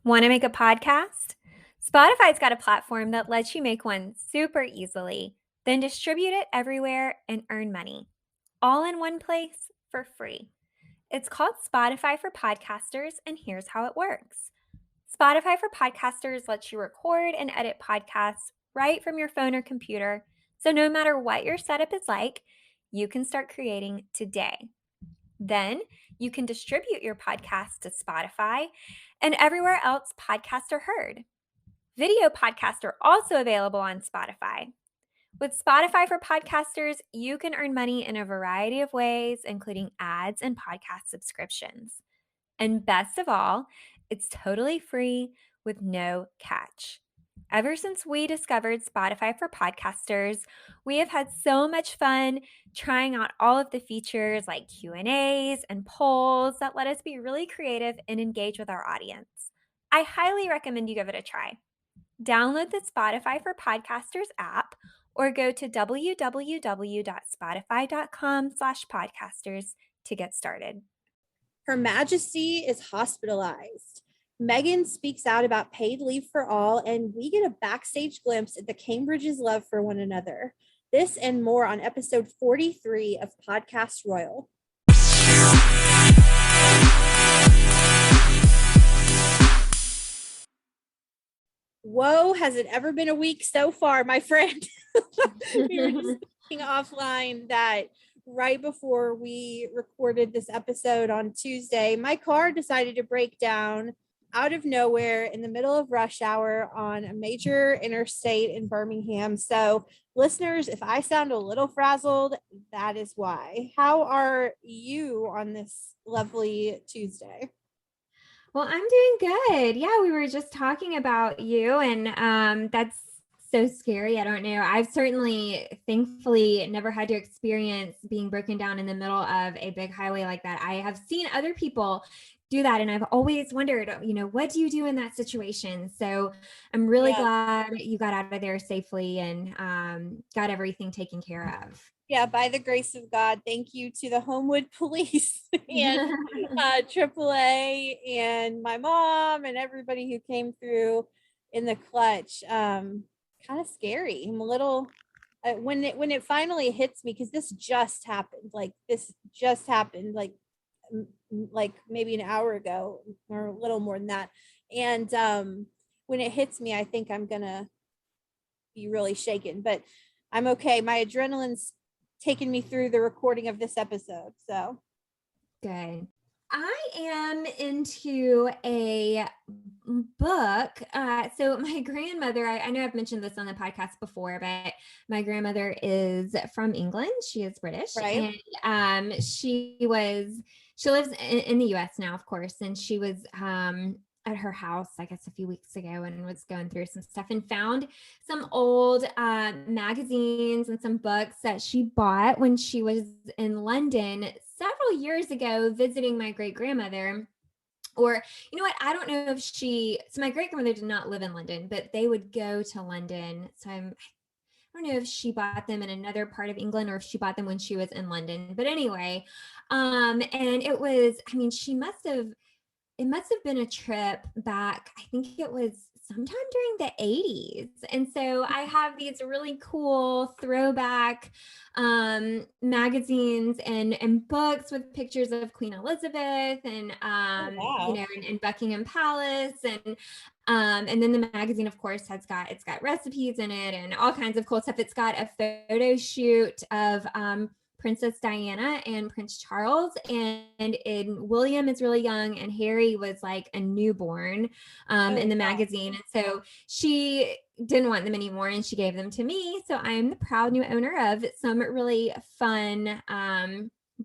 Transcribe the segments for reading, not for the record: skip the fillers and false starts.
Want to make a podcast? Spotify's got a platform that lets you make one super easily, then distribute it everywhere and earn money, all in one place for free. It's called Spotify for Podcasters, and here's how it works. Spotify for Podcasters lets you record and edit podcasts right from your phone or computer, so no matter what your setup is like, you can start creating today. Then you can distribute your podcast to Spotify and everywhere else podcasts are heard. Video podcasts are also available on Spotify. With Spotify for Podcasters, you can earn money in a variety of ways, including ads and podcast subscriptions. And best of all, it's totally free with no catch. Ever since we discovered Spotify for Podcasters, we have had so much fun trying out all of the features like Q&As and polls that let us be really creative and engage with our audience. I highly recommend you give it a try. Download the Spotify for Podcasters app or go to www.spotify.com/podcasters to get started. Her Majesty is hospitalized. Meghan speaks out about paid leave for all, and we get a backstage glimpse at the Cambridges' love for one another. This and more on episode 43 of Podcast Royal. Whoa, has it ever been a week so far, my friend? We were just speaking offline that right before we recorded this episode on Tuesday, my car decided to break down out of nowhere in the middle of rush hour on a major interstate in Birmingham. So listeners, if I sound a little frazzled, that is why. How are you on this lovely Tuesday? Well, I'm doing good. Yeah, we were just talking about you, and that's so scary. I don't know. I've certainly, thankfully, never had to experience being broken down in the middle of a big highway like that. I have seen other people do that, and I've always wondered, what do you do in that situation? So I'm really glad you got out of there safely and got everything taken care of. Yeah, by the grace of God, thank you to the Homewood Police and AAA and my mom and everybody who came through in the clutch. Kind of scary. I'm a little when it finally hits me, because this just happened. Like maybe an hour ago or a little more than that. And when it hits me, I think I'm gonna be really shaken, but I'm okay. My adrenaline's taken me through the recording of this episode. So good. I am into a book. So my grandmother, I know I've mentioned this on the podcast before, but my grandmother is from England. She is British, right. And she lives in the US now, of course. And she was at her house, I guess, a few weeks ago, and was going through some stuff and found some old magazines and some books that she bought when she was in London several years ago visiting my great grandmother. Or, you know what? I don't know if so my great grandmother did not live in London, but they would go to London. So I don't know if she bought them in another part of England or if she bought them when she was in London. But anyway, and it was, it must have been a trip back, I think it was sometime during the 80s. And so I have these really cool throwback magazines and books with pictures of Queen Elizabeth and, and Buckingham Palace. And then the magazine, of course, it's got recipes in it and all kinds of cool stuff. It's got a photo shoot of Princess Diana and Prince Charles, and William is really young and Harry was like a newborn in the magazine. And so she didn't want them anymore and she gave them to me. So I'm the proud new owner of some really fun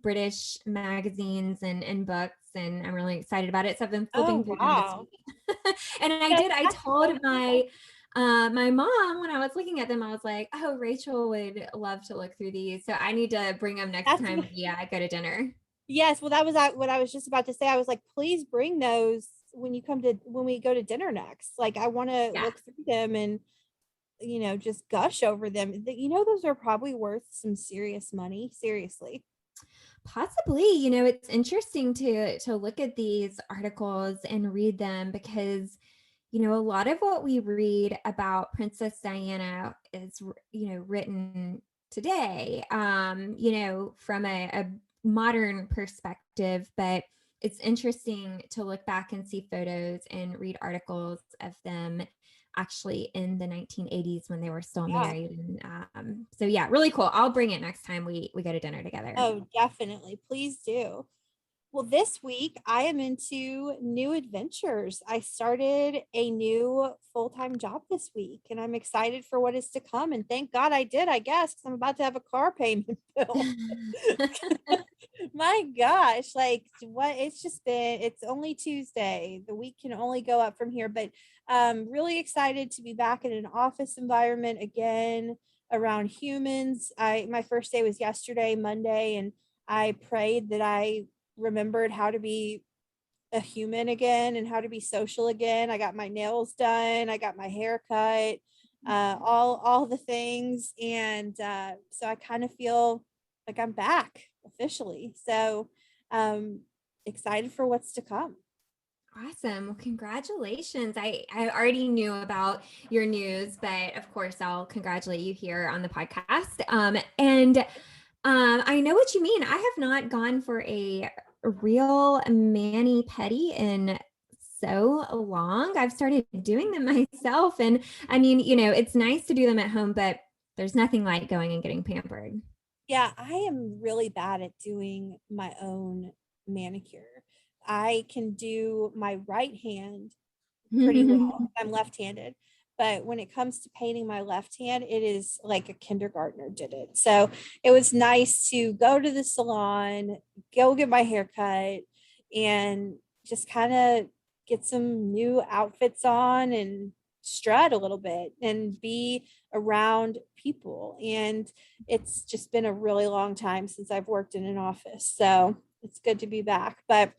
British magazines and books, and I'm really excited about it. So I've been flipping through them this week. And I told my mom, when I was looking at them, I was like, oh, Rachel would love to look through these. So I need to bring them next time I go to dinner. Yes. Well, that was what I was just about to say. I was like, please bring those when we go to dinner next. Like, I want to look through them and, just gush over them. Those are probably worth some serious money. Seriously. Possibly, it's interesting to look at these articles and read them because, a lot of what we read about Princess Diana is, written today, from a modern perspective, but it's interesting to look back and see photos and read articles of them actually in the 1980s when they were still Yeah. married. And so yeah, really cool. I'll bring it next time we go to dinner together. Oh, definitely. Please do. Well, this week I am into new adventures. I started a new full-time job this week and I'm excited for what is to come. And thank God I did, I guess, because I'm about to have a car payment bill. My gosh, like what it's only Tuesday. The week can only go up from here, but really excited to be back in an office environment again around humans. My first day was yesterday, Monday, and I prayed that I remembered how to be a human again and how to be social again. I got my nails done, I got my hair cut, all the things, and so I kind of feel like I'm back officially. So excited for what's to come. Awesome. Well, congratulations. I already knew about your news, but of course I'll congratulate you here on the podcast. And I know what you mean. I have not gone for a real mani-pedi in so long. I've started doing them myself. And I mean, it's nice to do them at home, but there's nothing like going and getting pampered. Yeah, I am really bad at doing my own manicure. I can do my right hand pretty well. I'm left-handed. But when it comes to painting my left hand, it is like a kindergartner did it. So it was nice to go to the salon, go get my hair cut, and just kind of get some new outfits on and strut a little bit and be around people. And it's just been a really long time since I've worked in an office. So it's good to be back. But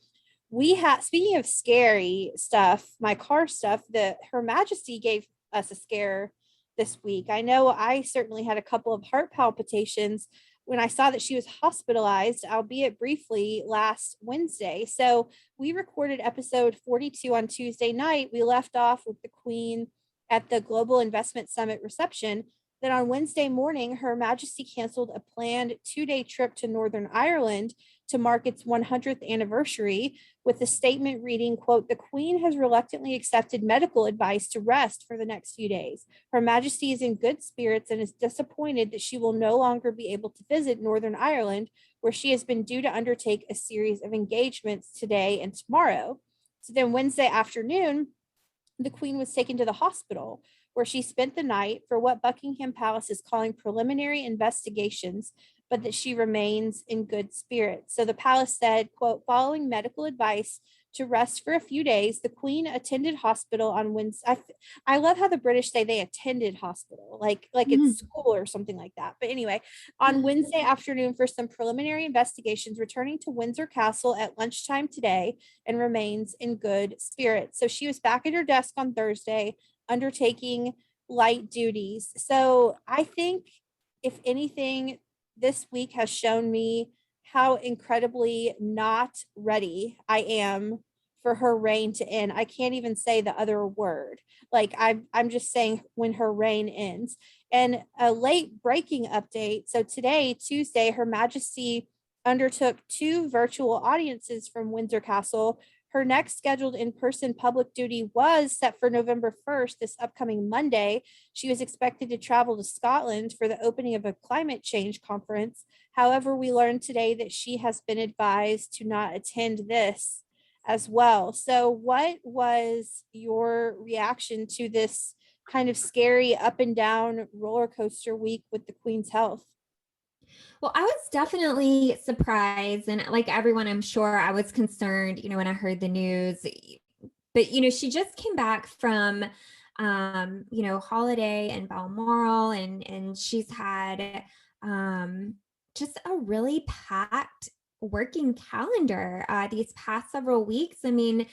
we had, speaking of scary stuff, my car stuff, that Her Majesty gave us a scare this week. I know I certainly had a couple of heart palpitations when I saw that she was hospitalized, albeit briefly, last Wednesday. So we recorded episode 42 on Tuesday night. We left off with the Queen at the Global Investment Summit reception. Then on Wednesday morning, Her Majesty canceled a planned 2-day trip to Northern Ireland to mark its 100th anniversary, with a statement reading, quote, "The Queen has reluctantly accepted medical advice to rest for the next few days. Her Majesty is in good spirits and is disappointed that she will no longer be able to visit Northern Ireland, where she has been due to undertake a series of engagements today and tomorrow." So then Wednesday afternoon, the Queen was taken to the hospital, where she spent the night for what Buckingham Palace is calling preliminary investigations, but that she remains in good spirits. So the palace said, quote, "Following medical advice to rest for a few days, the Queen attended hospital on Wednesday." I love how the British say they attended hospital, like it's school or something like that. But anyway, on Wednesday afternoon for some preliminary investigations, returning to Windsor Castle at lunchtime today, and remains in good spirits. So she was back at her desk on Thursday, undertaking light duties. So I think, if anything, this week has shown me how incredibly not ready I am for her reign to end. I can't even say the other word. Like I'm just saying when her reign ends. And a late breaking update. So today, Tuesday, Her Majesty undertook 2 virtual audiences from Windsor Castle. Her next scheduled in-person public duty was set for November 1st, this upcoming Monday. She was expected to travel to Scotland for the opening of a climate change conference. However, we learned today that she has been advised to not attend this as well. So what was your reaction to this kind of scary up and down roller coaster week with the Queen's health? Well, I was definitely surprised. And like everyone, I'm sure I was concerned, when I heard the news. But, she just came back from, holiday in Balmoral, and she's had just a really packed working calendar these past several weeks. I mean,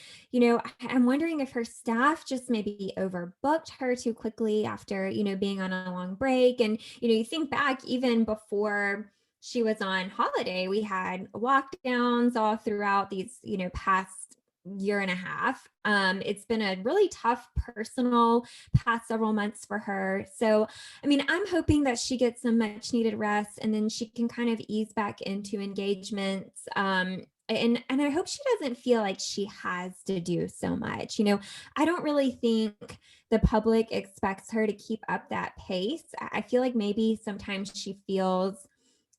I'm wondering if her staff just maybe overbooked her too quickly after, being on a long break. And, you think back even before she was on holiday, we had lockdowns all throughout these, past year and a half. It's been a really tough personal past several months for her. So, I mean, I'm hoping that she gets some much needed rest and then she can kind of ease back into engagements. And I hope she doesn't feel like she has to do so much. I don't really think the public expects her to keep up that pace. I feel like maybe sometimes she feels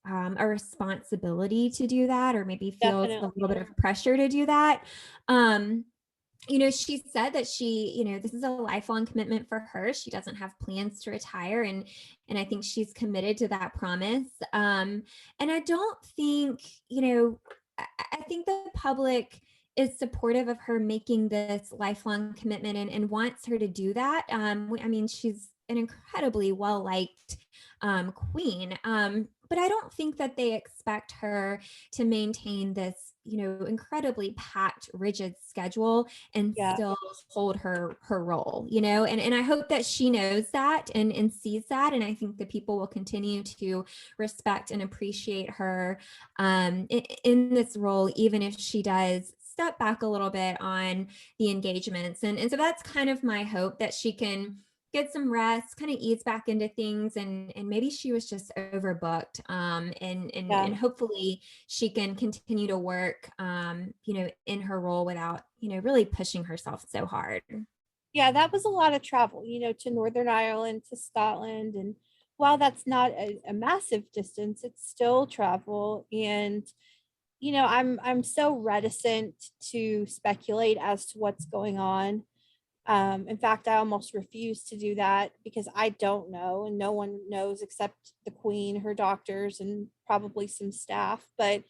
a responsibility to do that, or maybe feels a little bit Definitely. of pressure to do that. Um, she said that this is a lifelong commitment for her. She doesn't have plans to retire, and I think she's committed to that promise. And I don't think, I think the public is supportive of her making this lifelong commitment and wants her to do that. I mean, she's an incredibly well liked queen. But I don't think that they expect her to maintain this, incredibly packed, rigid schedule and Yeah. still hold her role, and I hope that she knows that and sees that. And I think the people will continue to respect and appreciate her in this role, even if she does step back a little bit on the engagements. And so that's kind of my hope, that she can get some rest, kind of ease back into things, and maybe she was just overbooked. And hopefully she can continue to work, in her role without, really pushing herself so hard. Yeah, that was a lot of travel, to Northern Ireland, to Scotland. And while that's not a massive distance, it's still travel. And, I'm so reticent to speculate as to what's going on. In fact, I almost refuse to do that because I don't know, and no one knows except the Queen, her doctors, and probably some staff. But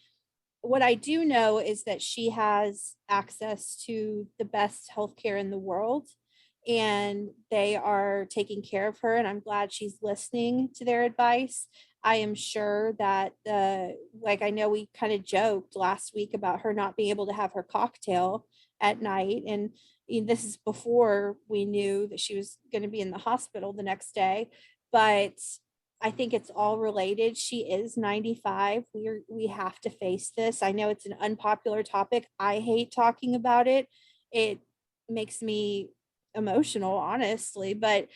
what I do know is that she has access to the best healthcare in the world, and they are taking care of her. And I'm glad she's listening to their advice. I am sure that like, I know we kind of joked last week about her not being able to have her cocktail at night. And this is before we knew that she was going to be in the hospital the next day. But I think it's all related. She is 95. We have to face this. I know it's an unpopular topic. I hate talking about it. It makes me emotional, honestly, but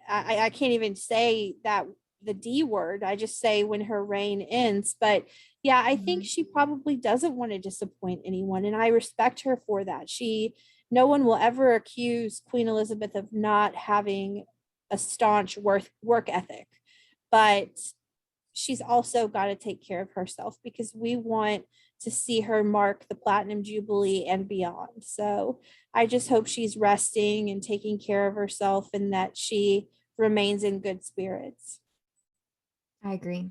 I can't even say that the D word. I just say when her reign ends. But yeah, I think she probably doesn't want to disappoint anyone, and I respect her for that. No one will ever accuse Queen Elizabeth of not having a staunch work ethic, but she's also got to take care of herself because we want to see her mark the platinum jubilee and beyond. So I just hope she's resting and taking care of herself and that she remains in good spirits. I agree.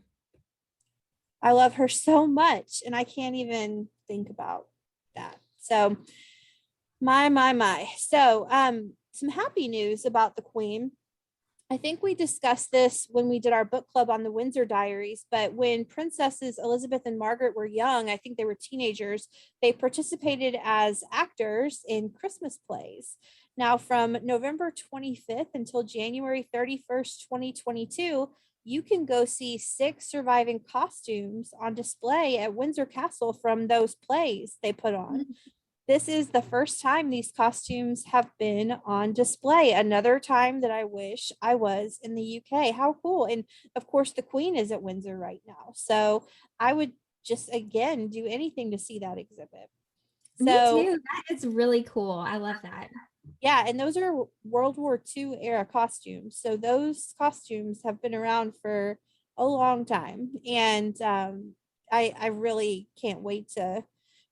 I love her so much and I can't even think about that. So my. So some happy news about the Queen. I think we discussed this when we did our book club on the Windsor Diaries, but when Princesses Elizabeth and Margaret were young, I think they were teenagers, they participated as actors in Christmas plays. Now, from November 25th until January 31st, 2022, you can go see 6 surviving costumes on display at Windsor Castle from those plays they put on. This is the first time these costumes have been on display. Another time that I wish I was in the UK. How cool. And of course, the Queen is at Windsor right now. So I would just, again, do anything to see that exhibit. Me So, too. That is really cool. I love that. yeah, and those are World War II era costumes. So those costumes have been around for a long time. And I really can't wait to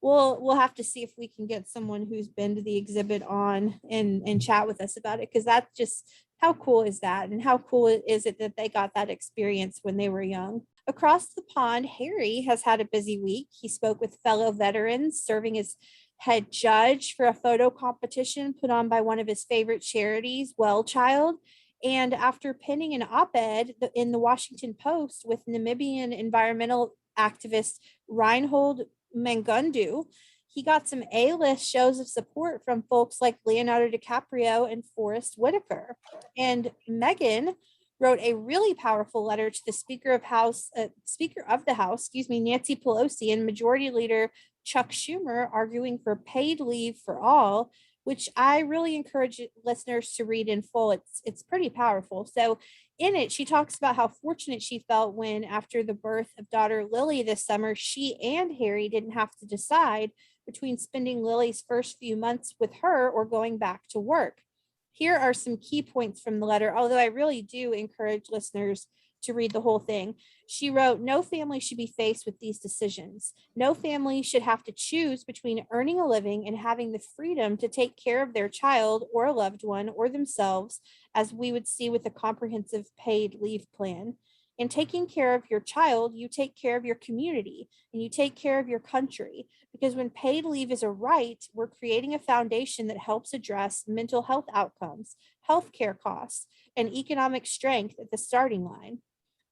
we'll have to see if we can get someone who's been to the exhibit on and chat with us about it, because that's just, how cool is that, and how cool is it that they got that experience when they were young. Across the pond, Harry has had a busy week. He spoke with fellow veterans, serving as head judge for a photo competition put on by one of his favorite charities, Well Child. And after penning an op-ed in the Washington Post with Namibian environmental activist Reinhold Mangundu, he got some A-list shows of support from folks like Leonardo DiCaprio and Forrest Whitaker. And Meghan wrote a really powerful letter to the Speaker of the House, Nancy Pelosi, and Majority Leader Chuck Schumer, arguing for paid leave for all, which I really encourage listeners to read in full. It's pretty powerful. So in it, she talks about how fortunate she felt when, after the birth of daughter Lily this summer, she and Harry didn't have to decide between spending Lily's first few months with her or going back to work. Here are some key points from the letter, although I really do encourage listeners to read the whole thing. She wrote, "No family should be faced with these decisions. No family should have to choose between earning a living and having the freedom to take care of their child or a loved one or themselves, as we would see with a comprehensive paid leave plan. In taking care of your child, you take care of your community and you take care of your country. Because when paid leave is a right, we're creating a foundation that helps address mental health outcomes, healthcare costs, and economic strength at the starting line.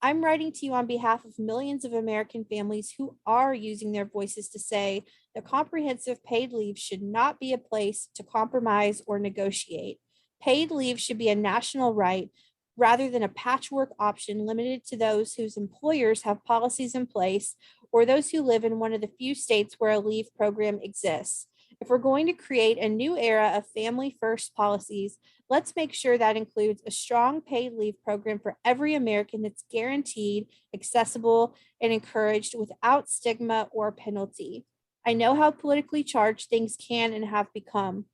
I'm writing to you on behalf of millions of American families who are using their voices to say that comprehensive paid leave should not be a place to compromise or negotiate. Paid leave should be a national right rather than a patchwork option limited to those whose employers have policies in place or those who live in one of the few states where a leave program exists. If we're going to create a new era of family first policies, let's make sure that includes a strong paid leave program for every American that's guaranteed, accessible, and encouraged without stigma or penalty. I know how politically charged things can and have become,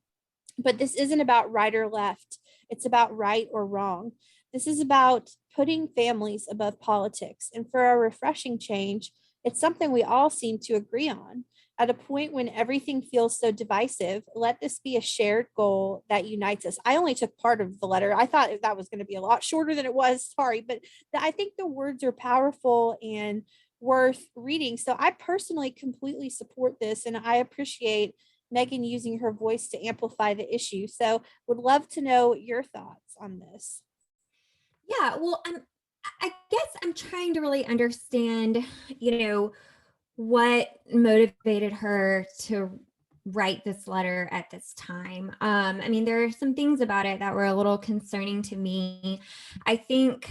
but this isn't about right or left. It's about right or wrong. This is about putting families above politics. And for a refreshing change, it's something we all seem to agree on. At a point when everything feels so divisive, let this be a shared goal that unites us." I only took part of the letter. I thought that was going to be a lot shorter than it was. Sorry, but I think the words are powerful and worth reading. So I personally completely support this, and I appreciate Meghan using her voice to amplify the issue. So would love to know your thoughts on this. Yeah, well, I guess I'm trying to really understand, what motivated her to write this letter at this time. I mean, there are some things about it that were a little concerning to me. I think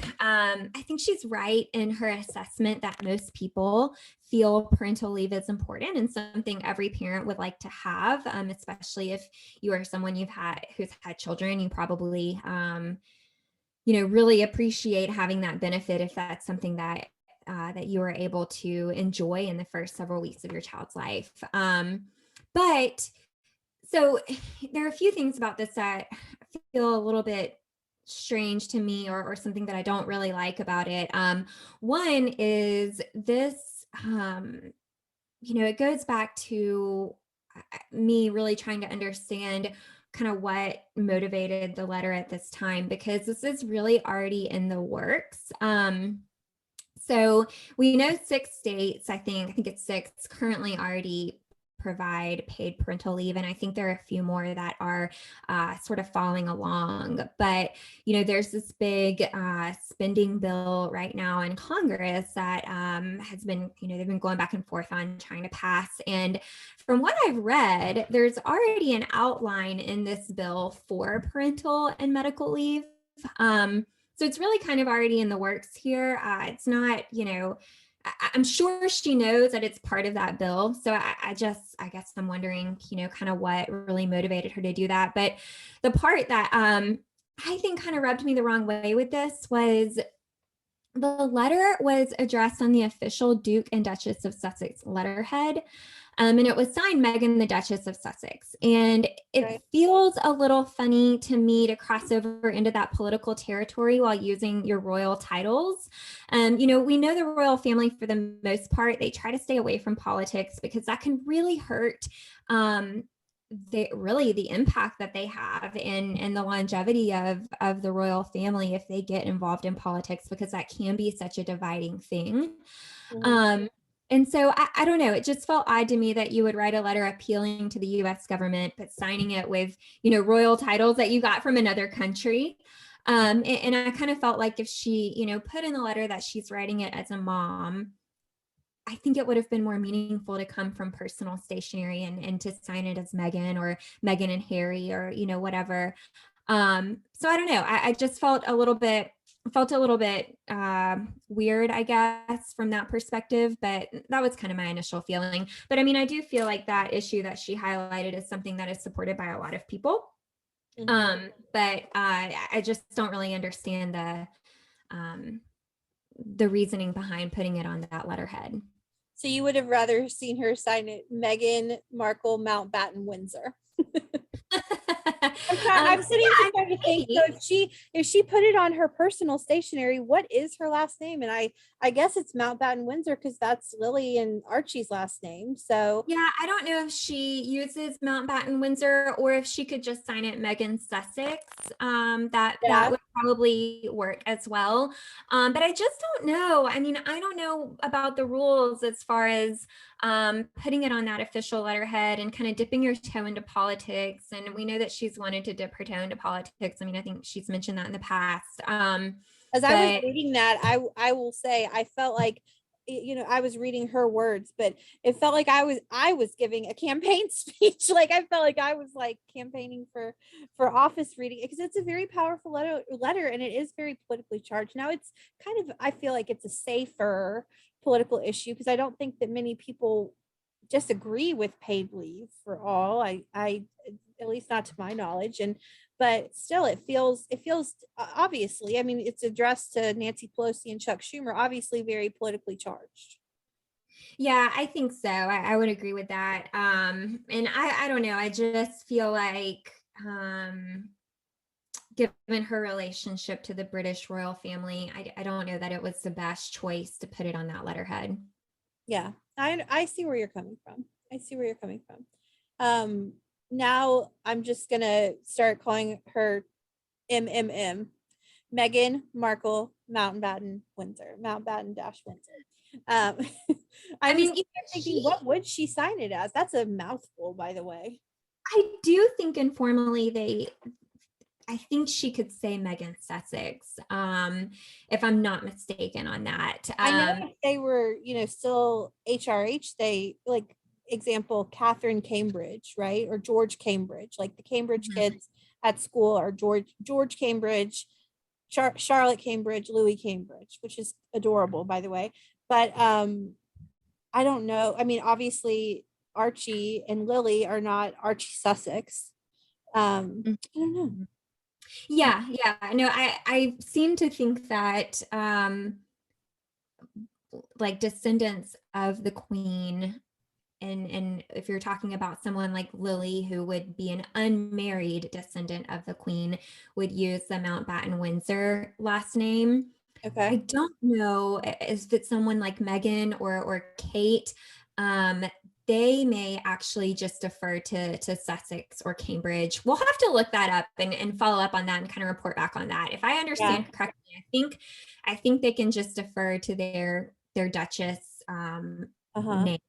she's right in her assessment that most people feel parental leave is important and something every parent would like to have, especially if you are someone who's had children. You probably really appreciate having that benefit if that's something that you are able to enjoy in the first several weeks of your child's life. But so there are a few things about this that feel a little bit strange to me, or something that I don't really like about it. One is this, it goes back to me really trying to understand kind of what motivated the letter at this time, because this is really already in the works. So we know 6 states, I think it's 6, currently already provide paid parental leave. And I think there are a few more that are sort of following along. But, there's this big spending bill right now in Congress that has been, they've been going back and forth on trying to pass. And from what I've read, there's already an outline in this bill for parental and medical leave. So it's really kind of already in the works here. It's not, I'm sure she knows that it's part of that bill. So I guess I'm wondering, kind of what really motivated her to do that. But the part that I think kind of rubbed me the wrong way with this was the letter was addressed on the official Duke and Duchess of Sussex letterhead. And it was signed Meghan, the Duchess of Sussex. And it feels a little funny to me to cross over into that political territory while using your royal titles. We know the royal family, for the most part, they try to stay away from politics because that can really hurt the impact that they have in the longevity of the royal family if they get involved in politics, because that can be such a dividing thing. Mm-hmm. And so I don't know, it just felt odd to me that you would write a letter appealing to the US government, but signing it with, royal titles that you got from another country. And I kind of felt like if she, put in the letter that she's writing it as a mom, I think it would have been more meaningful to come from personal stationery and to sign it as Meghan or Meghan and Harry or, whatever. So I don't know. I just felt a little bit felt a little bit weird, I guess, from that perspective, but that was kind of my initial feeling. But I mean, I do feel like that issue that she highlighted is something that is supported by a lot of people. But I just don't really understand the reasoning behind putting it on that letterhead. So you would have rather seen her sign it Meghan Markle Mountbatten Windsor. I'm sitting Yeah, here trying to think. So if she put it on her personal stationery, what is her last name? And I guess it's Mountbatten Windsor because that's Lily and Archie's last name. So yeah, I don't know if she uses Mountbatten Windsor or if she could just sign it Megan Sussex. That yeah, would probably work as well. But I just don't know. I mean, I don't know about the rules as far as putting it on that official letterhead and kind of dipping your toe into politics. And we know that she's wanted to dip her toe into politics. I mean, I think she's mentioned that in the past. as I was But reading that, I will say I felt like, you know, I was reading her words, but it felt like I was giving a campaign speech. Like I felt like I was like campaigning for office reading, because it's a very powerful letter and it is very politically charged. Now it's kind of, I feel like it's a safer political issue because I don't think that many people disagree with paid leave for all. I at least not to my knowledge. And but still it feels obviously, I mean, it's addressed to Nancy Pelosi and Chuck Schumer, obviously very politically charged. yeah, I think so. I would agree with that. And I don't know. I just feel like given her relationship to the British royal family, I don't know that it was the best choice to put it on that letterhead. Yeah, I see where you're coming from. I see where you're coming from. Now I'm just gonna start calling her MMM, Meghan Markle Mountbatten Windsor, Mountbatten dash Windsor. Um, I I was mean, thinking, what would she sign it as? That's a mouthful, by the way. I do think informally I think she could say Megan Sussex, if I'm not mistaken on that. I know if they were, you know, still HRH, they like example Catherine Cambridge, right? Or George Cambridge, like the Cambridge Mhm. kids at school are George Cambridge, Charlotte Cambridge, Louis Cambridge, which is adorable, by the way. But I don't know. I mean, obviously Archie and Lily are not Archie Sussex. I don't know. Yeah, yeah. No, I seem to think that like descendants of the queen, and if you're talking about someone like Lily, who would be an unmarried descendant of the queen, would use the Mountbatten Windsor last name. I Okay. don't know if it's someone like Megan or Kate. Um, they may actually just defer to Sussex or Cambridge. We'll have to look that up and follow up on that and kind of report back on that. If I Yeah. understand correctly, I think they can just defer to their Duchess Uh-huh. name.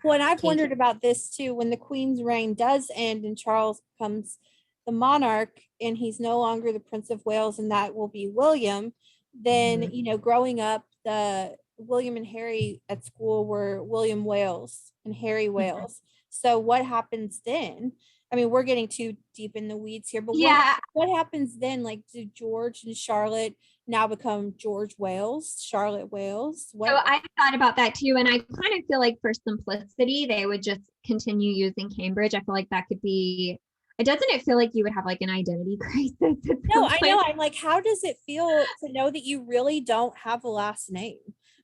Well, and I've Kate. wondered about this too. When the Queen's reign does end and Charles becomes the monarch and he's no longer the Prince of Wales, and that will be William, then, Mhm. you know, growing up, the William and Harry at school were William Wales and Harry Mhm. Wales. So what happens then? I mean, we're getting too deep in the weeds here, but Yeah, what happens then? Like, do George and Charlotte now become George Wales, Charlotte Wales? so What? I thought about that too, and I kind of feel like for simplicity, they would just continue using Cambridge. I feel like that could be. It doesn't it feel like you would have like an identity crisis at No, some I know. point? I'm like, how does it feel to know that you really don't have a last name?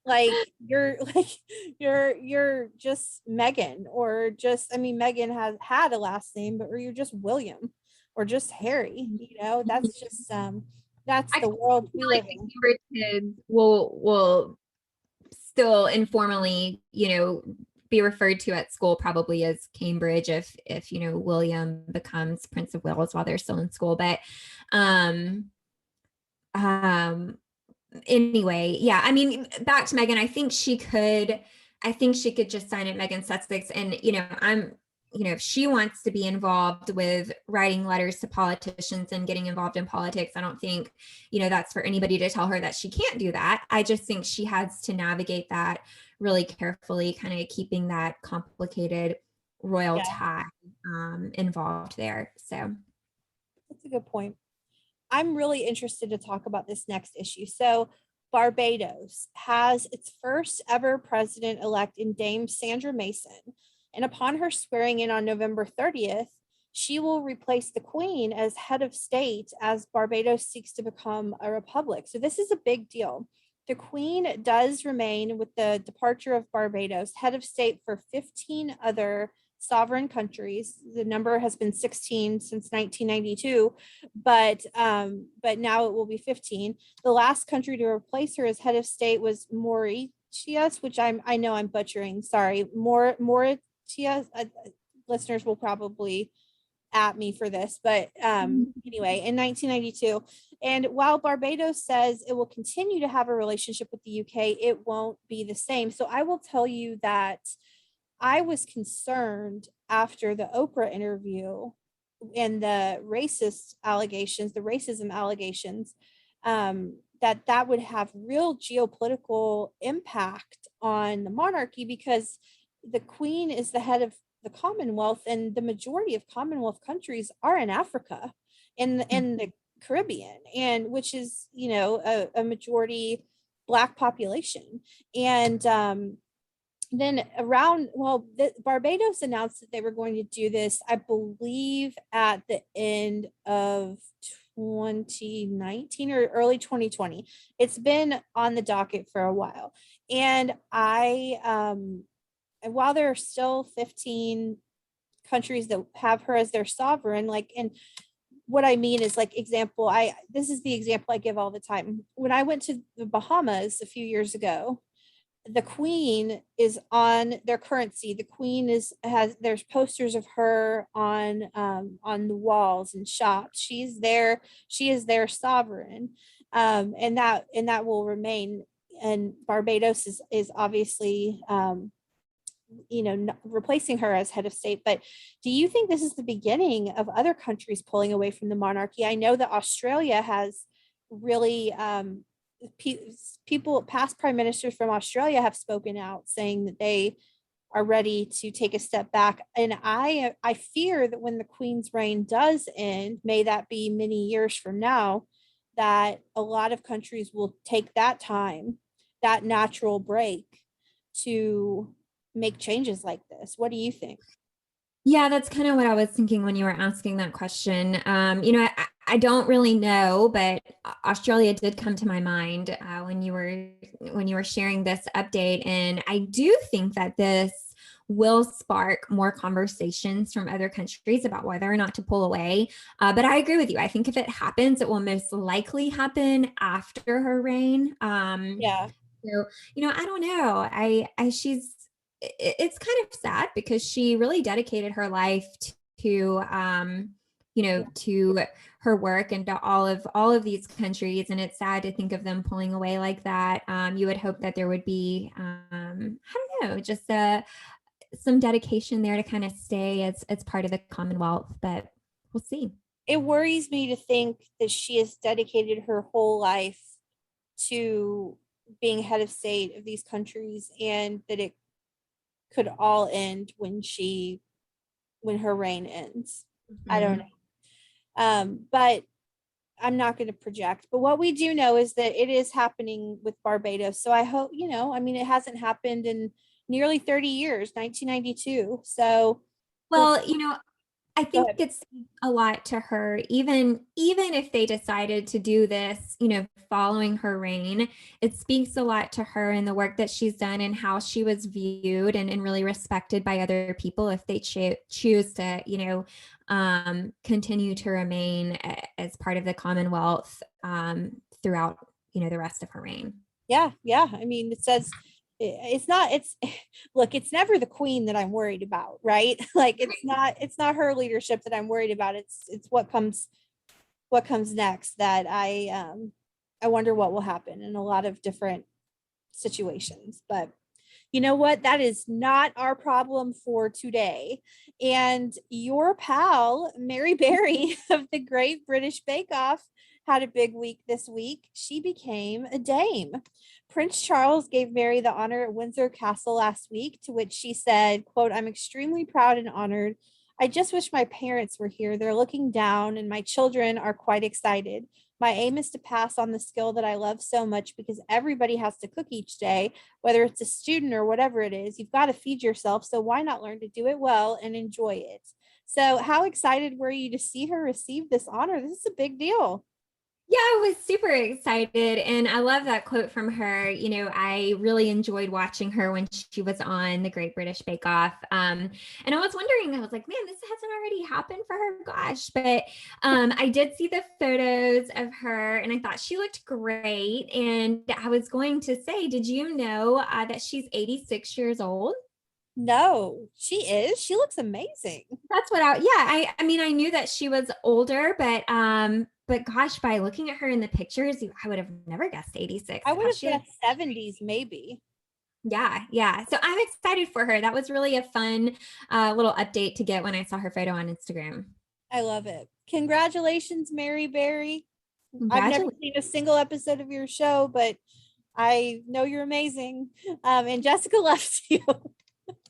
Like you're like you're just Megan, or just, I mean, Megan has had a last name, but or you're just William or just Harry, you know, that's just that's I the kind world of we feel live like the in. Cambridge kids will still informally, be referred to at school probably as Cambridge if William becomes Prince of Wales while they're still in school. But um um anyway, yeah, I mean, back to Megan, I think she could just sign it Megan Sussex. And if she wants to be involved with writing letters to politicians and getting involved in politics, I don't think that's for anybody to tell her that she can't do that. I just think she has to navigate that really carefully, kind of keeping that complicated royal Yeah, tie involved there. So that's a good point. I'm really interested to talk about this next issue. So Barbados has its first ever president-elect in Dame Sandra Mason. And upon her swearing in on November 30th, she will replace the Queen as head of state as Barbados seeks to become a republic. So this is a big deal. The Queen does remain, with the departure of Barbados, head of state for 15 other sovereign countries. The number has been 16 since 1992, but now it will be 15. The last country to replace her as head of state was Mauritius, which I know I'm butchering. Sorry, Mauritius. Listeners will probably at me for this, but anyway, in 1992. And while Barbados says it will continue to have a relationship with the UK, it won't be the same. So I will tell you that I was concerned after the Oprah interview and the racism allegations, that would have real geopolitical impact on the monarchy, because the Queen is the head of the Commonwealth, and the majority of Commonwealth countries are in Africa, in the Caribbean, and which is, a majority Black population. And then Barbados announced that they were going to do this, I believe, at the end of 2019 or early 2020. It's been on the docket for a while. And and while there are still 15 countries that have her as their sovereign, and what I mean is, this is the example I give all the time. When I went to the Bahamas a few years ago, the Queen is on their currency. The Queen there's posters of her on the walls and shops. She is their sovereign. And that will remain. And Barbados is obviously replacing her as head of state. But do you think this is the beginning of other countries pulling away from the monarchy? I know that Australia has really past prime ministers from Australia have spoken out saying that they are ready to take a step back. And I fear that when the Queen's reign does end, may that be many years from now, that a lot of countries will take that time, that natural break, to make changes like this. What do you think? Yeah, that's kind of what I was thinking when you were asking that question. I don't really know, but Australia did come to my mind when you were sharing this update, and I do think that this will spark more conversations from other countries about whether or not to pull away. But I agree with you. I think if it happens, it will most likely happen after her reign. Yeah. So, I don't know. It's kind of sad because she really dedicated her life to to her work and to all of these countries, and it's sad to think of them pulling away like that. You would hope that there would be I don't know, just some dedication there to kind of stay as part of the Commonwealth, but we'll see. It worries me to think that she has dedicated her whole life to being head of state of these countries, and that it could all end when her reign ends. Mm-hmm. I don't know. But I'm not going to project. But what we do know is that it is happening with Barbados. So I hope, it hasn't happened in nearly 30 years, 1992. So, well, I think it's a lot to her, even if they decided to do this, following her reign. It speaks a lot to her and the work that she's done and how she was viewed and really respected by other people if they choose to, continue to remain as part of the Commonwealth throughout, the rest of her reign. Yeah. I mean, it says it's never the Queen that I'm worried about, right? It's not her leadership that I'm worried about. It's what comes next that I wonder what will happen in a lot of different situations. But you know what? That is not our problem for today. And your pal, Mary Berry of the Great British Bake Off, had a big week this week. She became a dame. Prince Charles gave Mary the honor at Windsor Castle last week, to which she said, quote, "I'm extremely proud and honored. I just wish my parents were here. They're looking down, and my children are quite excited. My aim is to pass on the skill that I love so much because everybody has to cook each day, whether it's a student or whatever it is. You've got to feed yourself. So why not learn to do it well and enjoy it? So, how excited were you to see her receive this honor? This is a big deal. Yeah, I was super excited. And I love that quote from her. I really enjoyed watching her when she was on the Great British Bake Off. And I was wondering, I was like, man, this hasn't already happened for her. Gosh. But I did see the photos of her and I thought she looked great. And I was going to say, did you know that she's 86 years old? No, she is. She looks amazing. That's what I mean, I knew that she was older, but gosh, by looking at her in the pictures, I would have never guessed 86. I would Gosh, have guessed 70s, maybe. yeah. So I'm excited for her. That was really a fun little update to get when I saw her photo on Instagram. I love it. Congratulations, Mary Berry. I've never Congratulations. seen a single episode of your show, but I know you're amazing. And Jessica loves you.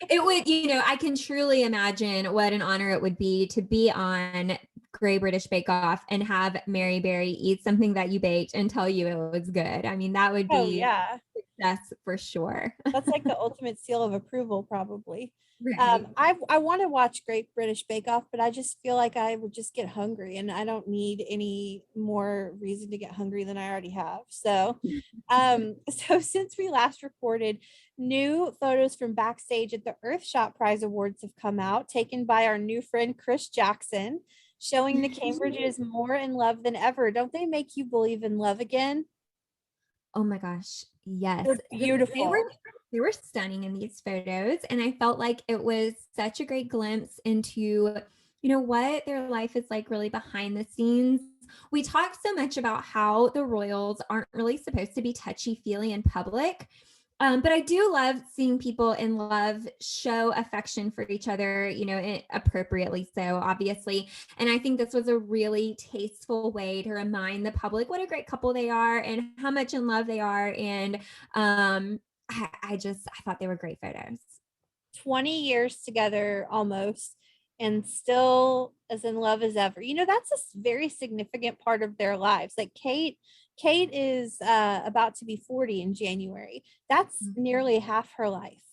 It would, I can truly imagine what an honor it would be to be on Great British Bake Off and have Mary Berry eat something that you baked and tell you it was good. I mean, that would Oh, be yeah. success for sure. That's like the ultimate seal of approval, probably. Right. I want to watch Great British Bake Off, but I just feel like I would just get hungry, and I don't need any more reason to get hungry than I already have. So, so since we last recorded, new photos from backstage at the Earthshot Prize Awards have come out, taken by our new friend Chris Jackson, showing the Cambridge is more in love than ever. Don't they make you believe in love again? Oh my gosh. Yes. They're They were beautiful. they were stunning in these photos and I felt like it was such a great glimpse into what their life is like really behind the scenes. We talk so much about how the royals aren't really supposed to be touchy-feely in public. But I do love seeing people in love show affection for each other, appropriately so, obviously. And I think this was a really tasteful way to remind the public what a great couple they are and how much in love they are. And I thought they were great photos. 20 years together almost, and still as in love as ever. That's a very significant part of their lives. Like Kate is about to be 40 in January. That's nearly half her life,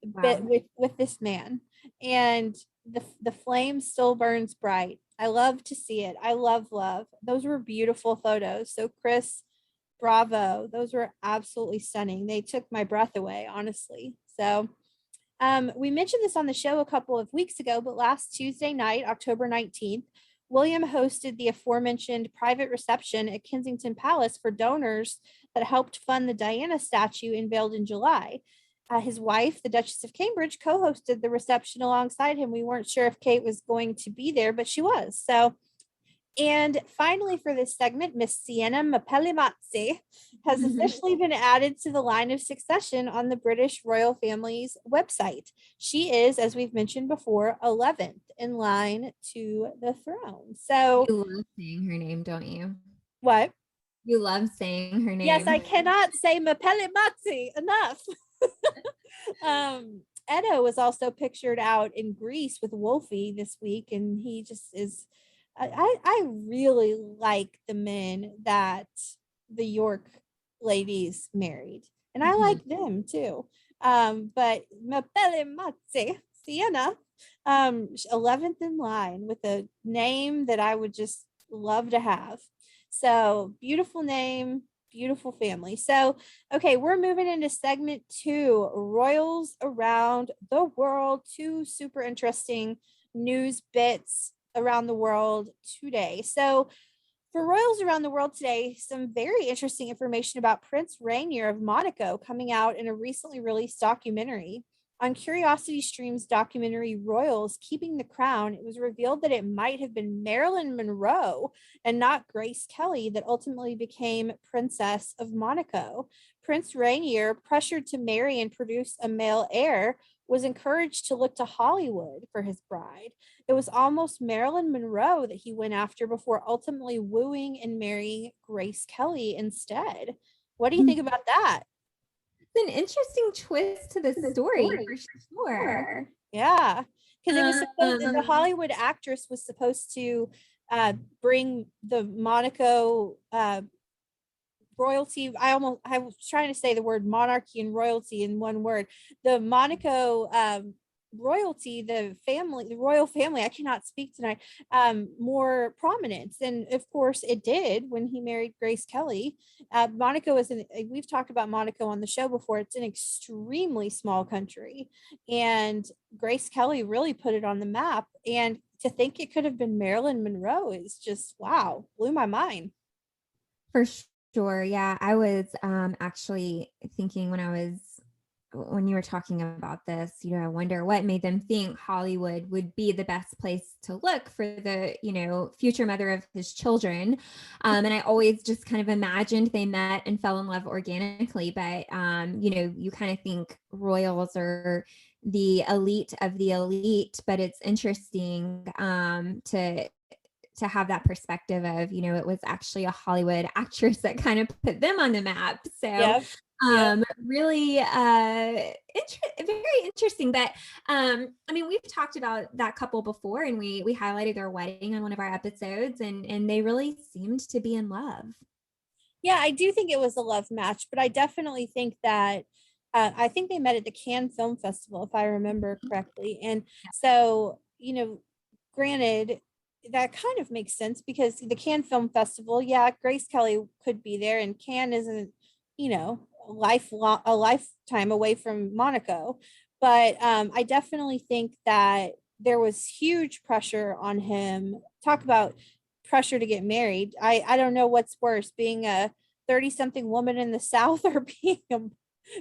but Wow. with this man, and the flame still burns bright. I love to see it. I love. Those were beautiful photos. So Chris, bravo. Those were absolutely stunning. They took my breath away, honestly. So we mentioned this on the show a couple of weeks ago, but last Tuesday night, October 19th, William hosted the aforementioned private reception at Kensington Palace for donors that helped fund the Diana statue unveiled in July. His wife, the Duchess of Cambridge, co-hosted the reception alongside him. We weren't sure if Kate was going to be there, but she was. So, and finally, for this segment, Miss Sienna Mapellimatse has officially been added to the line of succession on the British royal family's website. She is, as we've mentioned before, 11th in line to the throne. So, You love saying her name, don't you? what? You love saying her Yes, I name. cannot say Mapellimatse enough. Edo was also pictured out in Greece with Wolfie this week, and he just is. I really like the men that the York ladies married, and I Mhm. like them too. But Mapele Matse Sienna, 11th in line with a name that I would just love to have. So beautiful name, beautiful family. So, okay, we're moving into segment 2, royals around the world. 2 super interesting news bits around the world today. So, for royals around the world today, some very interesting information about Prince Rainier of Monaco coming out in a recently released documentary. On Curiosity Stream's documentary Royals Keeping the Crown, it was revealed that it might have been Marilyn Monroe and not Grace Kelly that ultimately became Princess of Monaco. Prince Rainier, pressured to marry and produce a male heir, was encouraged to look to Hollywood for his bride. It was almost Marilyn Monroe that he went after before ultimately wooing and marrying Grace Kelly instead. What do you think about that? It's an interesting twist to the story for sure. Yeah. Because it was supposed, the Um, Hollywood actress was supposed to bring the Monaco royalty. I was trying to say the word monarchy and royalty in one word. The Monaco royalty, the family, the royal family, I cannot speak tonight, more prominence. And of course it did when he married Grace Kelly. Monaco is we've talked about Monaco on the show before. It's an extremely small country, and Grace Kelly really put it on the map. And to think it could have been Marilyn Monroe is just, wow, blew my mind. for sure. Yeah. I was actually thinking when you were talking about this, I wonder what made them think Hollywood would be the best place to look for the, future mother of his children. And I always just kind of imagined they met and fell in love organically. But, you kind of think royals are the elite of the elite, but it's interesting to have that perspective of, it was actually a Hollywood actress that kind of put them on the map. So Yep. Yep. really very interesting. But I mean, we've talked about that couple before, and we highlighted their wedding on one of our episodes, and they really seemed to be in love. Yeah, I do think it was a love match, but I definitely think that I think they met at the Cannes Film Festival, if I remember correctly. And so, granted, that kind of makes sense because the Cannes Film Festival, yeah, Grace Kelly could be there, and Cannes isn't, a lifetime away from Monaco. But I definitely think that there was huge pressure on him. Talk about pressure to get married. I don't know what's worse, being a 30 something woman in the South or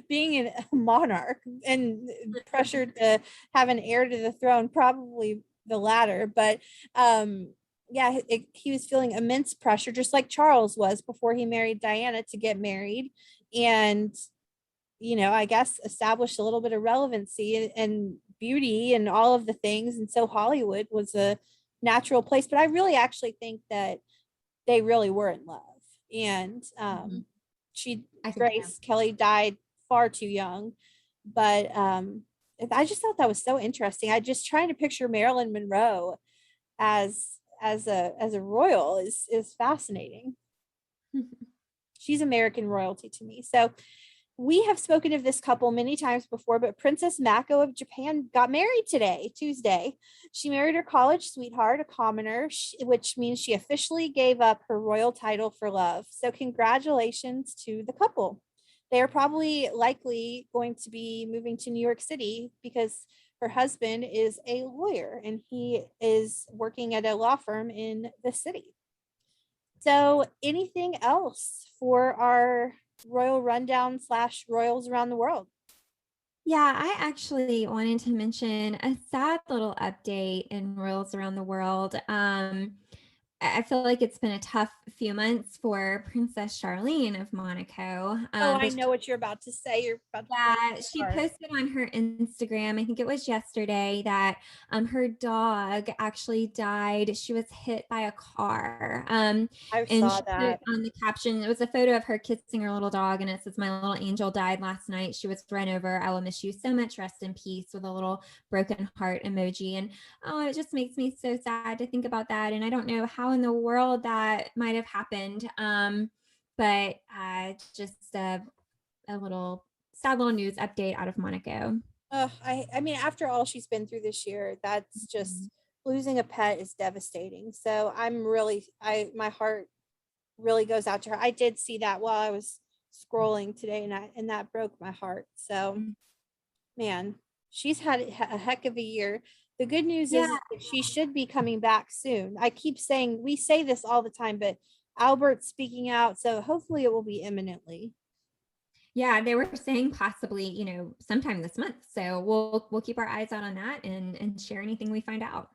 being a monarch and pressured to have an heir to the throne, probably the latter. But yeah, he was feeling immense pressure, just like Charles was before he married Diana, to get married. And I guess established a little bit of relevancy and beauty and all of the things. And so Hollywood was a natural place. But I really actually think that they really were in love. And Mhm. I think so. Grace Kelly died far too young. But I just thought that was so interesting. I just trying to picture Marilyn Monroe as a royal is fascinating. She's American royalty to me. So we have spoken of this couple many times before, but Princess Mako of Japan got married today, Tuesday. She married her college sweetheart, a commoner, which means she officially gave up her royal title for love. So congratulations to the couple. They're probably likely going to be moving to New York City because her husband is a lawyer and he is working at a law firm in the city. So anything else for our royal rundown / royals around the world? Yeah, I actually wanted to mention a sad little update in royals around the world. I feel like it's been a tough few months for Princess Charlene of Monaco. Oh, I But know what you're about to say. You're about to break yeah, my she heart. posted on her Instagram, I think it was yesterday, that her dog actually died. She was hit by a car. I And saw she put that. on the caption, it was a photo of her kissing her little dog, and it says, "My little angel died last night. She was run over. I will miss you so much. Rest in peace," with a little broken heart emoji. And oh, it just makes me so sad to think about that. And I don't know how in the world that might have happened. But just a little sad little news update out of Monaco. I mean, after all she's been through this year, that's just losing a pet is devastating. So I'm really, my heart really goes out to her. I did see that while I was scrolling today, and that broke my heart. So man, she's had a heck of a year. The good news Yeah, is that she should be coming back soon. I keep saying, we say this all the time, but Albert's speaking out, so hopefully it will be imminently. yeah, they were saying possibly, sometime this month. So we'll keep our eyes out on that and share anything we find out.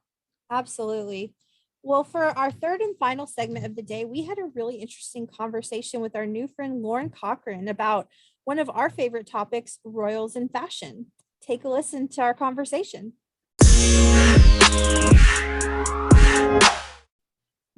Absolutely. Well, for our third and final segment of the day, we had a really interesting conversation with our new friend Lauren Cochrane about one of our favorite topics, royals and fashion. Take a listen to our conversation.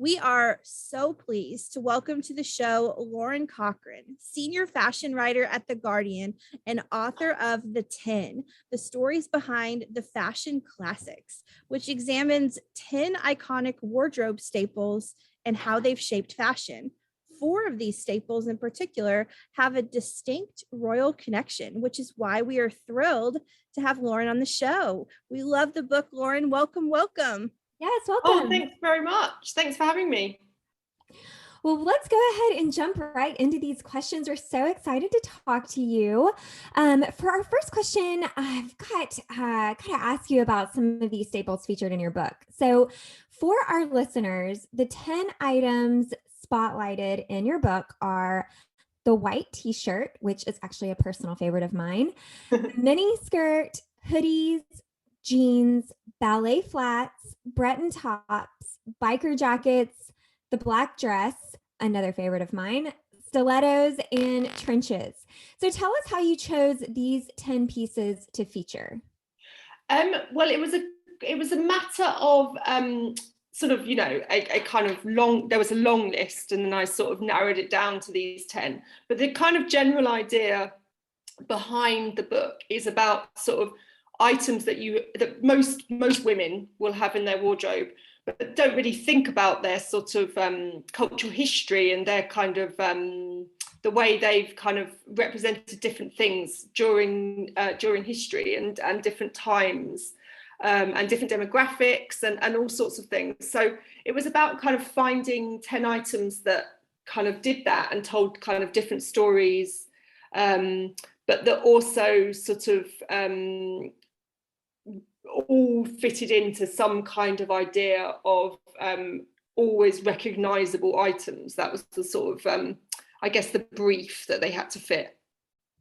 We are so pleased to welcome to the show Lauren Cochrane, senior fashion writer at The Guardian and author of The 10, the stories behind the fashion classics, which examines 10 iconic wardrobe staples and how they've shaped fashion. 4 of these staples in particular have a distinct royal connection, which is why we are thrilled to have Lauren on the show. We love the book, Lauren. Welcome, welcome. Yes, welcome. Oh, thanks very much. Thanks for having me. Well, let's go ahead and jump right into these questions. We're so excited to talk to you. For our first question, I've got to ask you about some of these staples featured in your book. So for our listeners, the 10 items spotlighted in your book are the white t-shirt, which is actually a personal favorite of mine, mini skirt, hoodies, jeans, ballet flats, Breton tops, biker jackets, the black dress, another favorite of mine, stilettos, and trenches. So tell us how you chose these 10 pieces to feature. Well, it was a matter of sort of, a kind of there was a long list, and then I sort of narrowed it down to these 10. But the kind of general idea behind the book is about sort of items that most women will have in their wardrobe, but don't really think about their sort of cultural history and their kind of the way they've kind of represented different things during history and different times and different demographics and all sorts of things. So it was about kind of finding 10 items that kind of did that and told kind of different stories, but that also sort of all fitted into some kind of idea of always recognizable items. That was the sort of, I guess, the brief that they had to fit.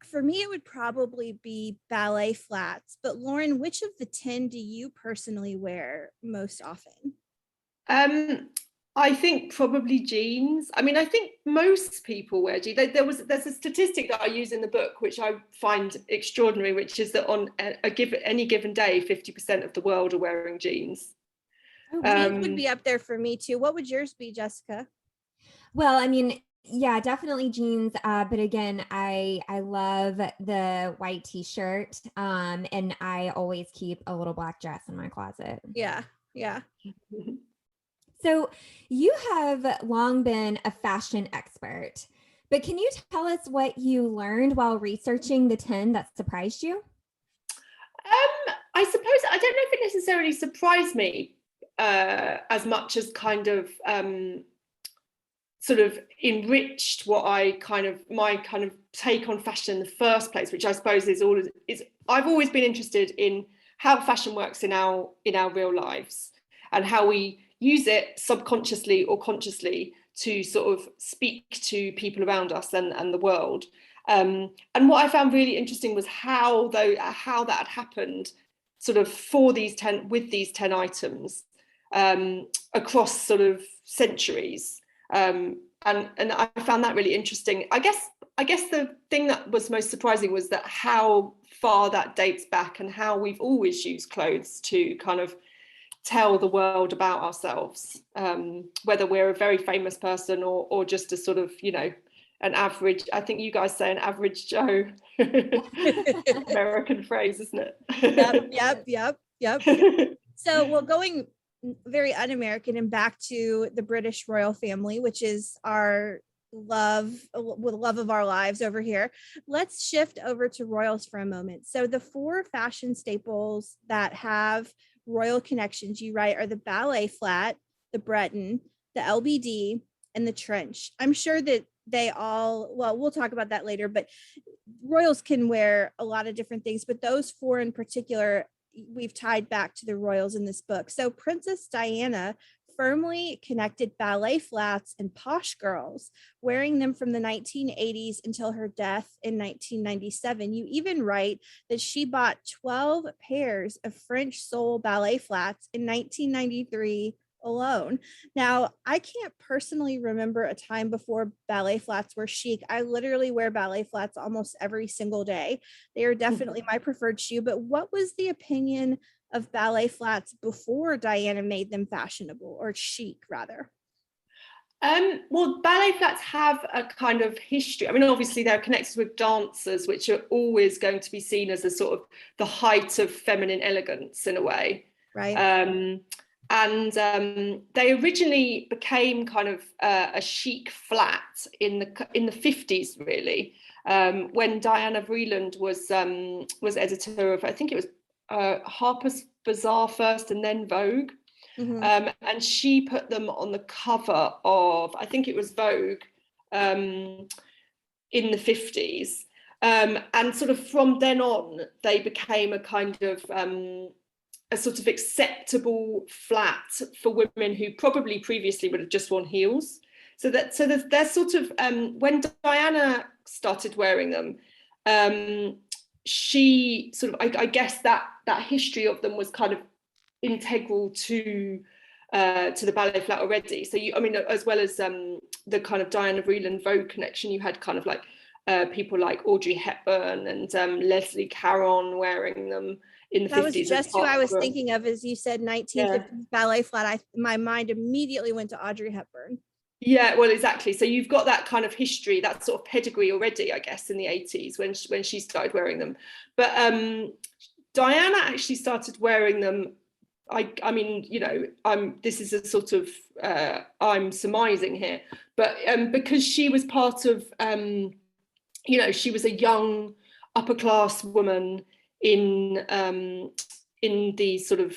For me, it would probably be ballet flats. But Lauren, which of the 10 do you personally wear most often? I think probably jeans. I mean, I think most people wear jeans. There's a statistic that I use in the book, which I find extraordinary, which is that on any given day, 50% of the world are wearing jeans. Jeans would be up there for me too. What would yours be, Jessica? Well, I mean, yeah, definitely jeans. But again, I love the white t-shirt. And I always keep a little black dress in my closet. Yeah. So you have long been a fashion expert, but can you tell us what you learned while researching the 10 that surprised you? I suppose I don't know if it necessarily surprised me as much as kind of sort of enriched what my kind of take on fashion in the first place, which I suppose is I've always been interested in how fashion works in our real lives and how we use it subconsciously or consciously to sort of speak to people around us and the world. And what I found really interesting was how that had happened sort of with these 10 items across sort of centuries. And I found that really interesting. I guess the thing that was most surprising was that how far that dates back and how we've always used clothes to kind of tell the world about ourselves, whether we're a very famous person or just a sort of, an average, I think you guys say an average Joe, American phrase, isn't it? Yep. So, well, going very un-American and back to the British royal family, which is our love of our lives over here. Let's shift over to royals for a moment. So the 4 fashion staples that have royal connections, you write, are the ballet flat, the Breton, the LBD, and the trench. I'm sure that they all, well, we'll talk about that later, but royals can wear a lot of different things, but those 4 in particular, we've tied back to the royals in this book. So Princess Diana firmly connected ballet flats and posh girls, wearing them from the 1980s until her death in 1997. You even write that she bought 12 pairs of French sole ballet flats in 1993 alone. Now, I can't personally remember a time before ballet flats were chic. I literally wear ballet flats almost every single day. They are definitely my preferred shoe. But what was the opinion of ballet flats before Diana made them fashionable, or chic rather? Well, ballet flats have a kind of history. I mean, obviously they're connected with dancers, which are always going to be seen as a sort of the height of feminine elegance in a way. Right. They originally became kind of a chic flat in the 50s, really, when Diana Vreeland was editor of, I think it was Harper's Bazaar first and then Vogue. Mm-hmm. And she put them on the cover of, I think it was Vogue, in the 50s. And sort of from then on, they became a kind of a sort of acceptable flat for women who probably previously would have just worn heels. So they're sort of, when Diana started wearing them, she sort of, I guess that history of them was kind of integral to the ballet flat already. So I mean, as well as the kind of Diana Vreeland Vogue connection, you had kind of like people like Audrey Hepburn and Leslie Caron wearing them in the 50s. That was just who I was thinking of as you said 1950s ballet flat. My mind immediately went to Audrey Hepburn. Yeah, well, exactly. So you've got that kind of history, that sort of pedigree already, I guess, in the 80s when she started wearing them. But Diana actually started wearing them. I mean, you know, this is a sort of, I'm surmising here, but because she was part of, you know, she was a young upper class woman in the sort of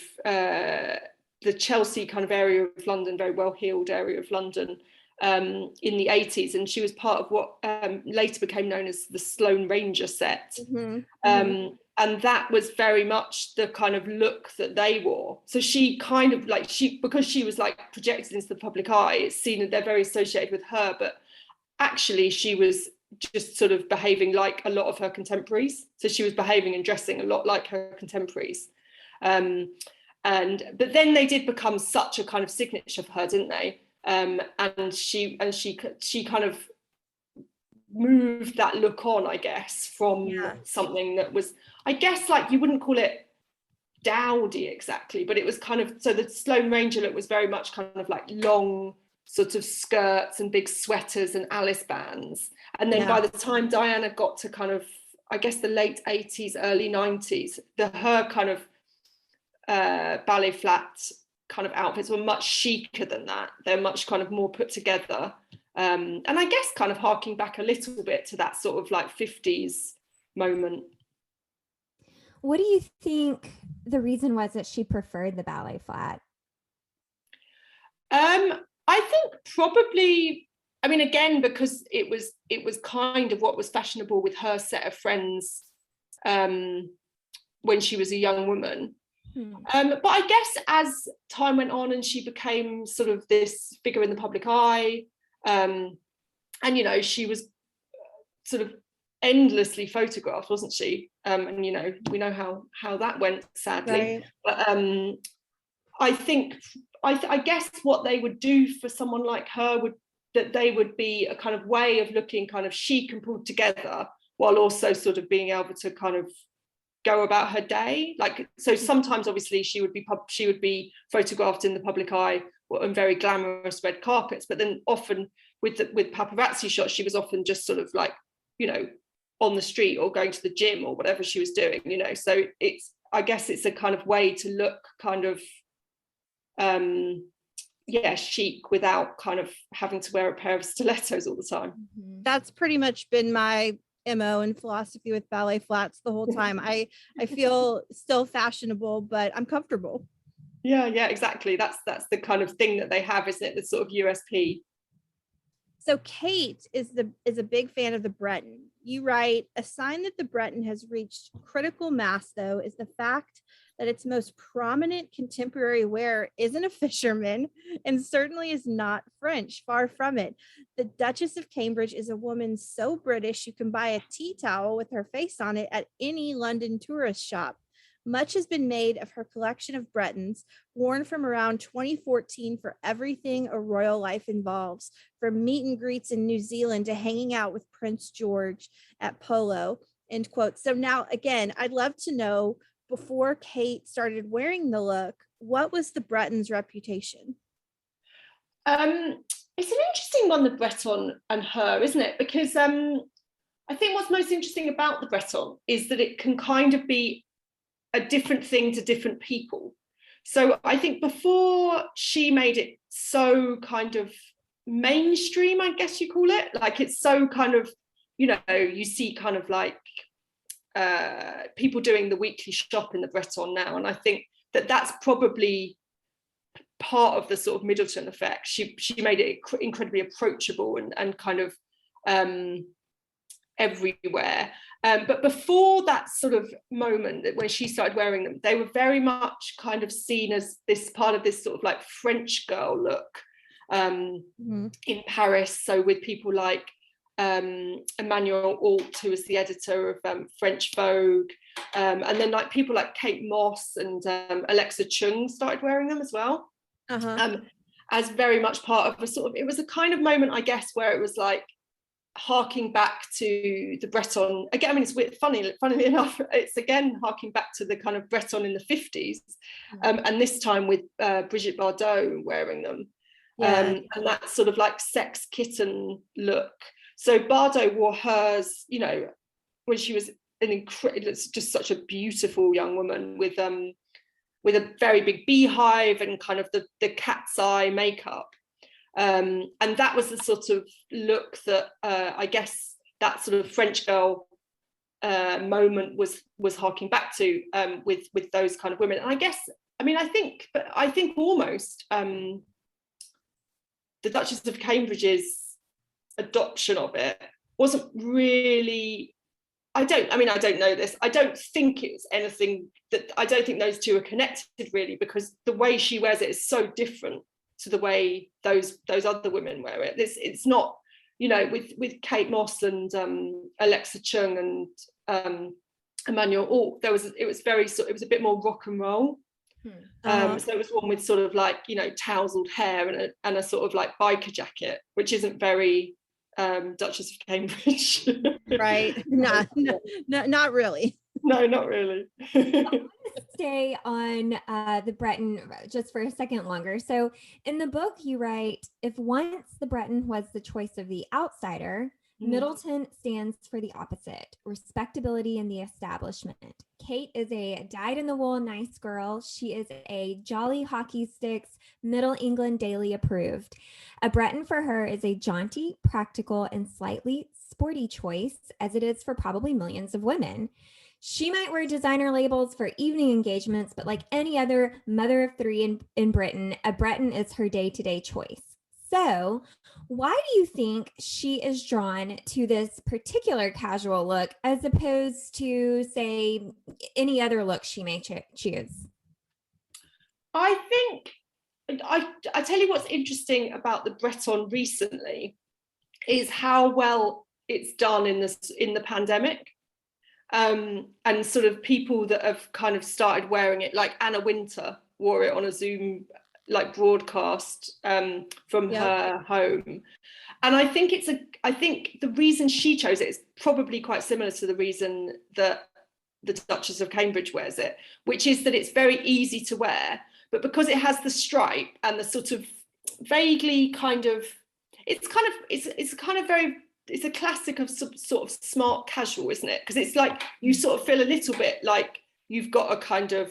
the Chelsea kind of area of London, very well-heeled area of London, in the 80s, and she was part of what later became known as the Sloane Ranger set. Mm-hmm. And that was very much the kind of look that they wore. So she kind of like, because she was like projected into the public eye, it's seen that they're very associated with her, but actually she was just sort of behaving like a lot of her contemporaries. So she was behaving and dressing a lot like her contemporaries. But then they did become such a kind of signature for her, didn't they? And she kind of moved that look on, I guess, from something that was, I guess, like, you wouldn't call it dowdy exactly, but it was kind of, so the Sloane Ranger look was very much kind of like long sort of skirts and big sweaters and Alice bands. And then by the time Diana got to kind of, I guess, the late 80s, early 90s, her kind of ballet flat kind of outfits were much chicer than that. They're much kind of more put together. And I guess kind of harking back a little bit to that sort of like 50s moment. What do you think the reason was that she preferred the ballet flat? I think probably, I mean, again, because it was kind of what was fashionable with her set of friends when she was a young woman. But I guess as time went on and she became sort of this figure in the public eye, and, you know, she was sort of endlessly photographed, wasn't she? And, you know, we know how that went, sadly. Right. But I think, I guess what they would do for someone like her that they would be a kind of way of looking kind of chic and pulled together, while also sort of being able to kind of go about her day. Like, so sometimes obviously she would be photographed in the public eye on very glamorous red carpets, but then often with paparazzi shots, she was often just sort of like, you know, on the street or going to the gym or whatever she was doing, you know. So I guess it's a kind of way to look kind of chic without kind of having to wear a pair of stilettos all the time. That's pretty much been my MO and philosophy with ballet flats the whole time. I feel still fashionable, but I'm comfortable. Yeah, exactly. That's the kind of thing that they have, isn't it? The sort of USP. So Kate is a big fan of the Breton. You write, a sign that the Breton has reached critical mass, though, is the fact that its most prominent contemporary wearer isn't a fisherman and certainly is not French, far from it. The Duchess of Cambridge is a woman so British you can buy a tea towel with her face on it at any London tourist shop. Much has been made of her collection of Bretons, worn from around 2014 for everything a royal life involves, from meet and greets in New Zealand to hanging out with Prince George at polo, end quote. So now, again, I'd love to know, before Kate started wearing the look, what was the Breton's reputation? It's an one, the Breton and her, isn't it? Because I think what's most interesting about the Breton is that it can kind of be a different thing to different people. So I think before she made it so kind of mainstream, I guess you call it, like it's so kind of, you know, you see kind of like people doing the weekly shop in the Breton now. And I think that that's probably part of the sort of Middleton effect. She made it incredibly approachable and kind of everywhere. But before that sort of moment when she started wearing them, they were very much kind of seen as this part of this sort of like French girl look in Paris. So with people like Emmanuel Alt, who was the editor of French Vogue, and then like people like Kate Moss and Alexa Chung started wearing them as well. As very much part of a sort of, it was a kind of moment, I guess, where it was like harking back to the Breton again. I mean, it's weird, funnily enough, it's again harking back to the kind of Breton in the 50s, and this time with Brigitte Bardot wearing them, and that sort of like sex kitten look. So Bardot wore hers, you know, when she was an incredible, just such a beautiful young woman with a very big beehive and kind of the cat's eye makeup. And that was the sort of look that I guess that sort of French girl moment was harking back to with those kind of women. And I guess, I mean, I think almost the Duchess of Cambridge's adoption of it wasn't really, I don't know this. I don't think it's anything that, I don't think those two are connected really, because the way she wears it is so different to the way those other women wear it. It's not, you know, with Kate Moss and Alexa Chung and Emmanuel Alt, it was a bit more rock and roll. So it was one with sort of like, you know, tousled hair and a sort of like biker jacket, which isn't very Duchess of Cambridge. Right. Not really. No, not really. Stay on the Breton just for a second longer. So in the book you write, if once the Breton was the choice of the outsider, Middleton stands for the opposite, respectability in the establishment. Kate is a dyed-in-the-wool nice girl. She is a jolly hockey sticks, Middle England daily approved. A Breton for her is a jaunty, practical, and slightly sporty choice, as it is for probably millions of women. She might wear designer labels for evening engagements, but like any other mother of three in Britain, a Breton is her day-to-day choice. So why do you think she is drawn to this particular casual look as opposed to, say, any other look she may choose? I think, I tell you what's interesting about the Breton recently is how well it's done in the pandemic. And sort of people that have kind of started wearing it, like Anna Wintour wore it on a Zoom like broadcast from her home. And I think the reason she chose it is probably quite similar to the reason that the Duchess of Cambridge wears it, which is that it's very easy to wear, but because it has the stripe and the sort of vaguely kind of, it's a classic of sort of smart casual, isn't it? Because it's like you sort of feel a little bit like you've got a kind of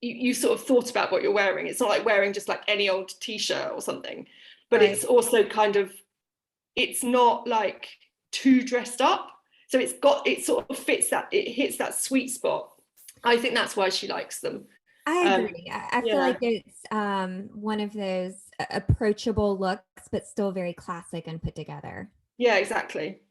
you sort of thought about what you're wearing. It's not like wearing just like any old t-shirt or something, but It's also kind of, it's not like too dressed up, so it sort of fits that, it hits that sweet spot. I think that's why she likes them. I agree. I feel like it's one of those approachable looks, but still very classic and put together. Yeah, exactly.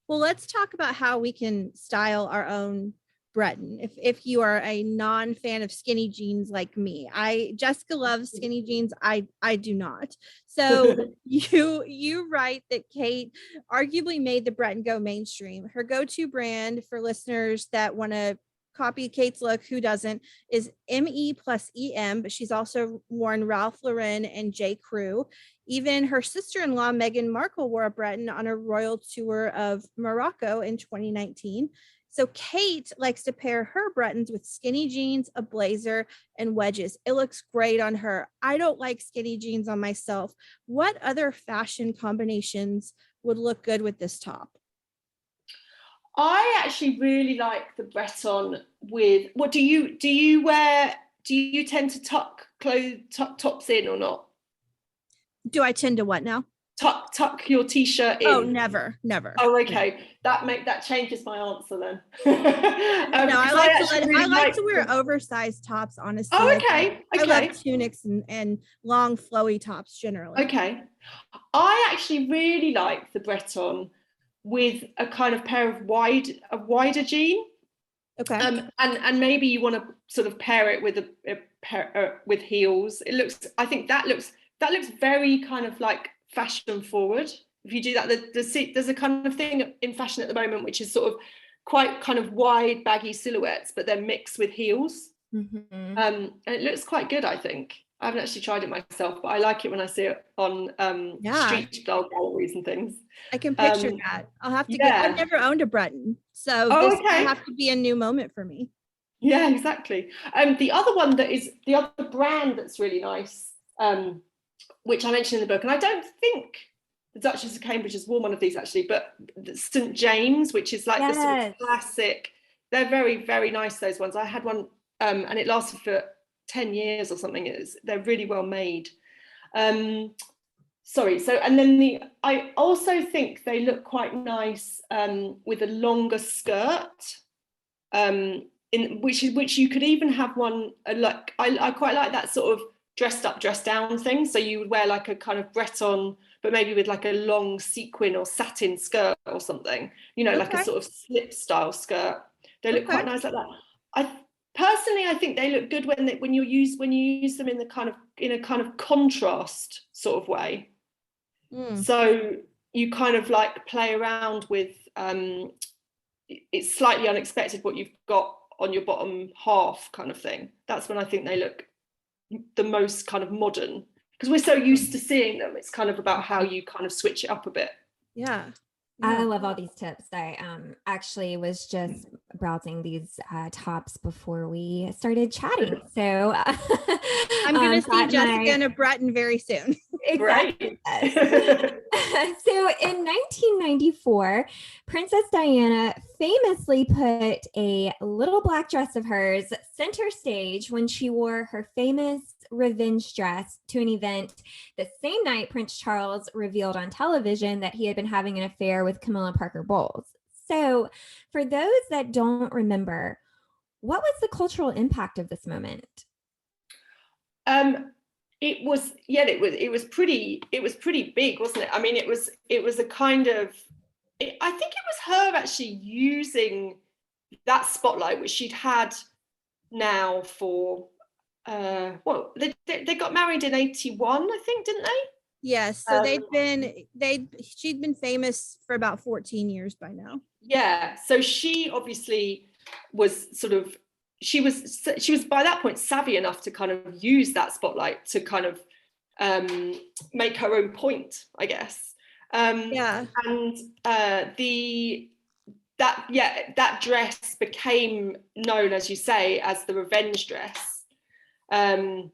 Well, let's talk about how we can style our own Breton. If you are a non-fan of skinny jeans like me, Jessica loves skinny jeans. I do not. So you write that Kate arguably made the Breton go mainstream. Her go-to brand, for listeners that want to copy Kate's look, who doesn't, is ME+EM, but she's also worn Ralph Lauren and J. Crew. Even her sister-in-law, Meghan Markle, wore a Breton on a royal tour of Morocco in 2019. So Kate likes to pair her Bretons with skinny jeans, a blazer, and wedges. It looks great on her. I don't like skinny jeans on myself. What other fashion combinations would look good with this top? I actually really like the Breton with, what do you wear? Do you tend to tuck tops in or not? Do I tend to what now? Tuck your t-shirt in. Oh, never. Oh, okay. That changes my answer then. No, I like to wear oversized tops, honestly. Oh, okay. I love tunics and long flowy tops generally. Okay. I actually really like the Breton with a kind of pair of wider jean. Okay. And maybe you want to sort of pair it with with heels. I think that looks very kind of like fashion forward. If you do that, there's a kind of thing in fashion at the moment which is sort of quite kind of wide baggy silhouettes, but then mixed with heels. Mm-hmm. And it looks quite good, I think. I haven't actually tried it myself, but I like it when I see it on street style galleries and things. I can picture that. I'll have to I've never owned a Breton, so this will have to be a new moment for me. Yeah, exactly. The other brand that's really nice, which I mentioned in the book, and I don't think the Duchess of Cambridge has worn one of these actually, but St. James, which is like the sort of classic. They're very, very nice, those ones. I had one and it lasted for 10 years or something. They're really well made. And then I also think they look quite nice with a longer skirt, which you could even have one like I quite like that sort of dressed up, dressed down thing. So you would wear like a kind of Breton, but maybe with like a long sequin or satin skirt or something, like a sort of slip style skirt. They look quite nice like that. I think they look good when you use them in a kind of contrast sort of way. So you kind of like play around with it's slightly unexpected what you've got on your bottom half kind of thing. That's when I think they look the most kind of modern, because we're so used to seeing them. It's kind of about how you kind of switch it up a bit. Yeah. I love all these tips. I actually was just browsing these tops before we started chatting. So I'm going to see Jessica in a Breton very soon. Exactly. So in 1994, Princess Diana famously put a little black dress of hers center stage when she wore her famous revenge dress to an event the same night Prince Charles revealed on television that he had been having an affair with Camilla Parker Bowles. So for those that don't remember, what was the cultural impact of this moment? It was pretty big, wasn't it? I mean, it was a kind of, I think it was her actually using that spotlight, which she'd had now for they got married in 81, I think, didn't they? Yes. So she'd been famous for about 14 years by now. Yeah. So she obviously was she was by that point savvy enough to kind of use that spotlight to kind of make her own point, I guess. And that dress became known, as you say, as the revenge dress. And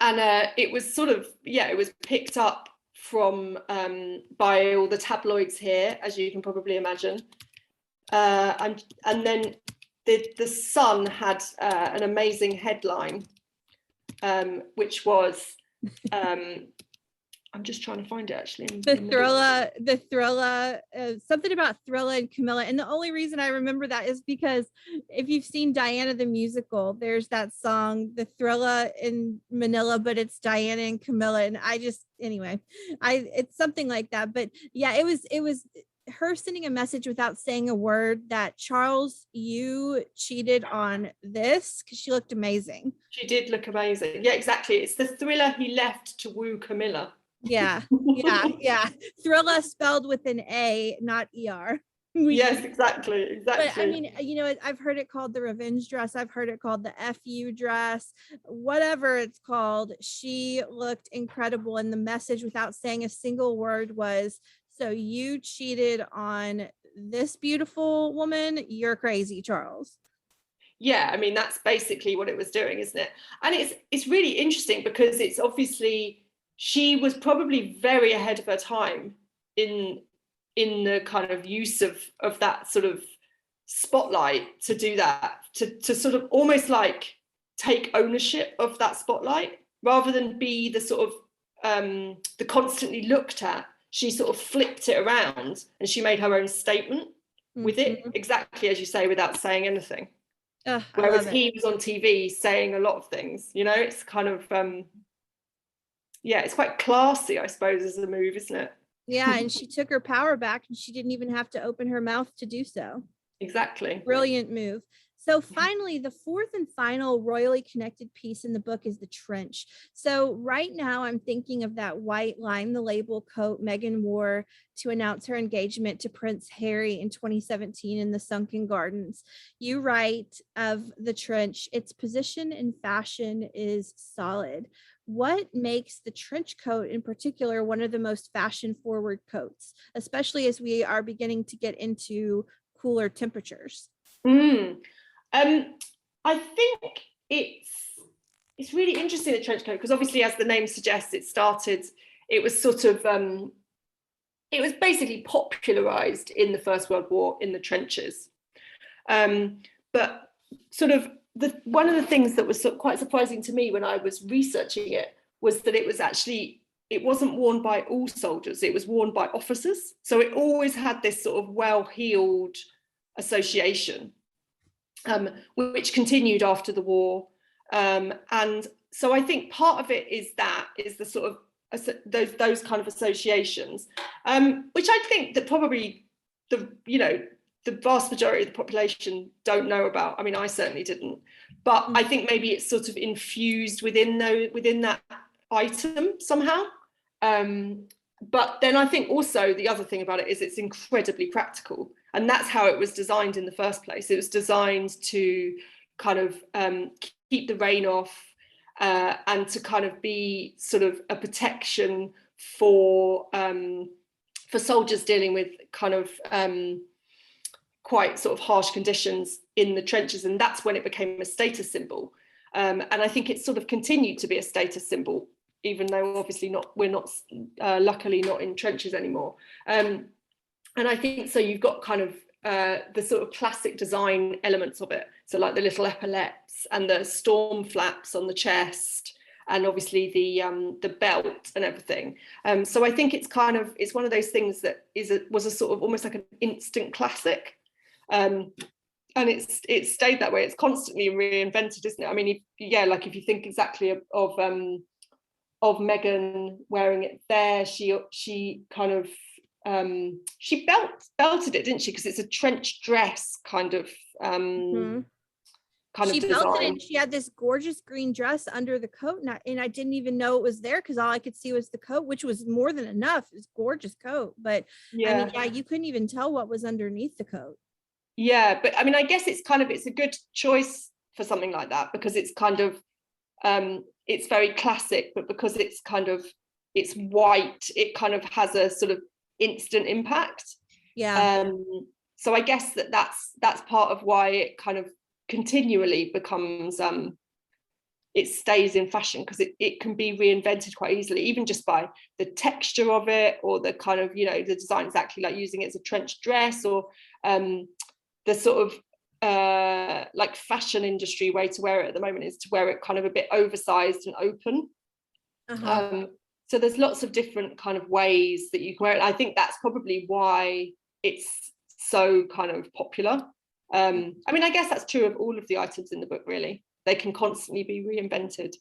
it was it was picked up from by all the tabloids here, as you can probably imagine. And then the Sun had an amazing headline, which was I'm just trying to find it actually. The Thrilla, something about Thrilla and Camilla. And the only reason I remember that is because if you've seen Diana the musical, there's that song, the Thrilla in Manila, but it's Diana and Camilla. And it's something like that. But yeah, it was her sending a message without saying a word that Charles, you cheated on this, because she looked amazing. She did look amazing. Yeah, exactly. It's the thriller he left to woo Camilla. Yeah. Thrilla spelled with an A, not ER. Yes, exactly. But I mean, I've heard it called the revenge dress. I've heard it called the FU dress, whatever it's called. She looked incredible. And the message, without saying a single word, was, so you cheated on this beautiful woman, you're crazy, Charles. Yeah, I mean, that's basically what it was doing, isn't it? And it's really interesting because it's obviously, she was probably very ahead of her time in the kind of use of that sort of spotlight, to do that, to sort of almost like take ownership of that spotlight rather than be the sort of the constantly looked at. She sort of flipped it around and she made her own statement with it, exactly as you say, without saying anything. Whereas he was on TV saying a lot of things, you know. It's kind of yeah, it's quite classy, I suppose, as a move, isn't it? Yeah, and she took her power back and she didn't even have to open her mouth to do so. Exactly. Brilliant move. So finally, the fourth and final royally connected piece in the book is the trench. So right now I'm thinking of that white line, the label coat Meghan wore to announce her engagement to Prince Harry in 2017 in the Sunken Gardens. You write of the trench, its position in fashion is solid. What makes the trench coat in particular one of the most fashion forward coats, especially as we are beginning to get into cooler temperatures? I think it's really interesting, the trench coat, because obviously, as the name suggests, it was sort of it was basically popularized in the First World War in the trenches. But sort of one of the things that was quite surprising to me when I was researching it was that it wasn't worn by all soldiers, it was worn by officers. So it always had this sort of well-heeled association, which continued after the war. And so I think part of it is the sort of those kind of associations, which I think that probably the vast majority of the population don't know about. I mean, I certainly didn't, but I think maybe it's sort of infused within that item somehow. But then I think also the other thing about it is it's incredibly practical, and that's how it was designed in the first place. It was designed to kind of keep the rain off, and to kind of be sort of a protection for soldiers dealing with kind of quite sort of harsh conditions in the trenches. And that's when it became a status symbol. And I think it's sort of continued to be a status symbol, even though obviously we're not luckily not in trenches anymore. And I think so you've got kind of the sort of classic design elements of it. So like the little epaulettes and the storm flaps on the chest, and obviously the belt and everything. So I think it's one of those things that was a sort of almost like an instant classic. And it's stayed that way. It's constantly reinvented, isn't it? I mean, if you think exactly of Meghan wearing it there, she kind of she belted it, didn't she? Because it's a trench dress kind of kind of design. She belted it, and she had this gorgeous green dress under the coat, and I didn't even know it was there because all I could see was the coat, which was more than enough. It's a gorgeous coat, but I mean, you couldn't even tell what was underneath the coat. Yeah, but I mean, I guess it's a good choice for something like that, because it's kind of it's very classic, but because it's white, it kind of has a sort of instant impact. So I guess that's part of why it kind of continually becomes it stays in fashion, because it can be reinvented quite easily, even just by the texture of it, or the kind of the design, exactly like using it as a trench dress, or the sort of like fashion industry way to wear it at the moment is to wear it kind of a bit oversized and open. So there's lots of different kind of ways that you can wear it. I think that's probably why it's so kind of popular. I mean, I guess that's true of all of the items in the book, really. They can constantly be reinvented.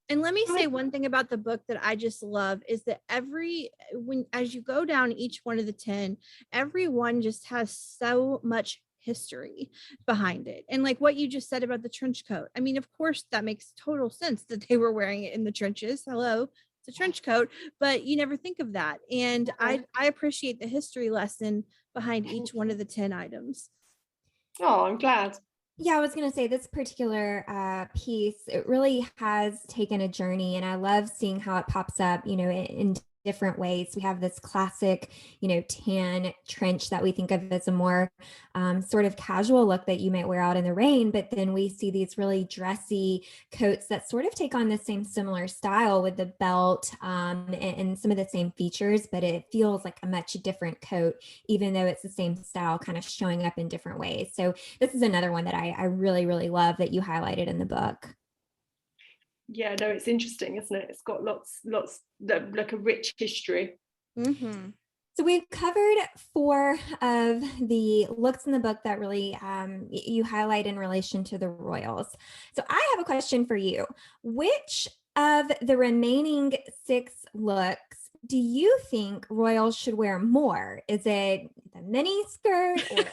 And let me say one thing about the book that I just love is that as you go down each one of the 10, every one just has so much history behind it. And like what you just said about the trench coat, I mean, of course that makes total sense that they were wearing it in the trenches. Hello, it's a trench coat, but you never think of that. And I appreciate the history lesson behind each one of the 10 items. Oh, I'm glad. Yeah, I was going to say this particular piece, it really has taken a journey, and I love seeing how it pops up, in different ways. We have this classic, tan trench that we think of as a more sort of casual look that you might wear out in the rain. But then we see these really dressy coats that sort of take on the same similar style with the belt and some of the same features, but it feels like a much different coat, even though it's the same style kind of showing up in different ways. So this is another one that I really, really love that you highlighted in the book. Yeah, no, it's interesting, isn't it? It's got lots, like a rich history. Mm-hmm. So we've covered 4 of the looks in the book that really you highlight in relation to the royals. So I have a question for you. Which of the remaining 6 looks do you think royals should wear more? Is it the mini skirt or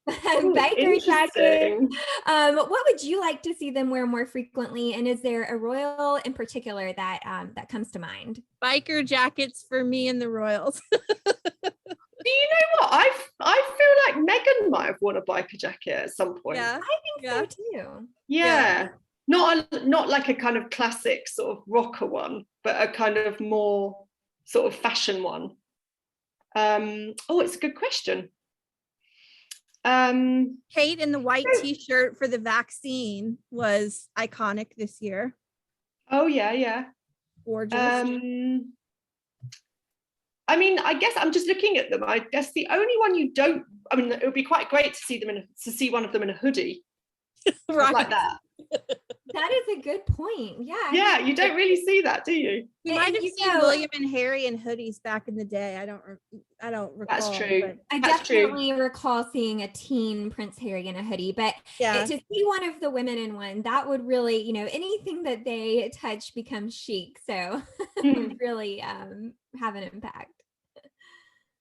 biker jacket? What would you like to see them wear more frequently? And is there a royal in particular that that comes to mind? Biker jackets for me and the royals. Do you know what? I feel like Meghan might have worn a biker jacket at some point. Yeah, I think so too. Yeah. Not like a kind of classic sort of rocker one, but a kind of more sort of fashion one. It's a good question. Kate in the white t-shirt for the vaccine was iconic this year. Oh yeah. Gorgeous. I mean, I guess I'm just looking at them. I guess the only one it would be quite great to see one of them in a hoodie. Right. Like that. That is a good point. Yeah, you don't really see that, do you? We might have seen William and Harry in hoodies back in the day. I don't recall. That's true. I definitely recall seeing a teen Prince Harry in a hoodie, but to see one of the women in one, that would really, anything that they touch becomes chic. So it would really have an impact.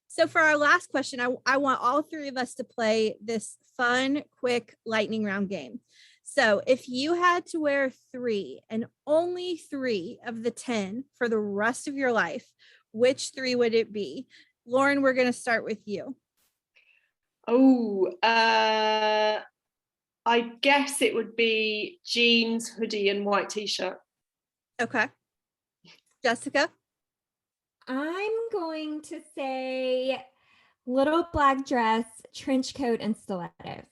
So for our last question, I want all 3 of us to play this fun, quick lightning round game. So if you had to wear 3 and only 3 of the 10 for the rest of your life, which 3 would it be? Lauren, we're going to start with you. I guess it would be jeans, hoodie, and white t-shirt. Okay. Jessica? I'm going to say little black dress, trench coat, and stilettos.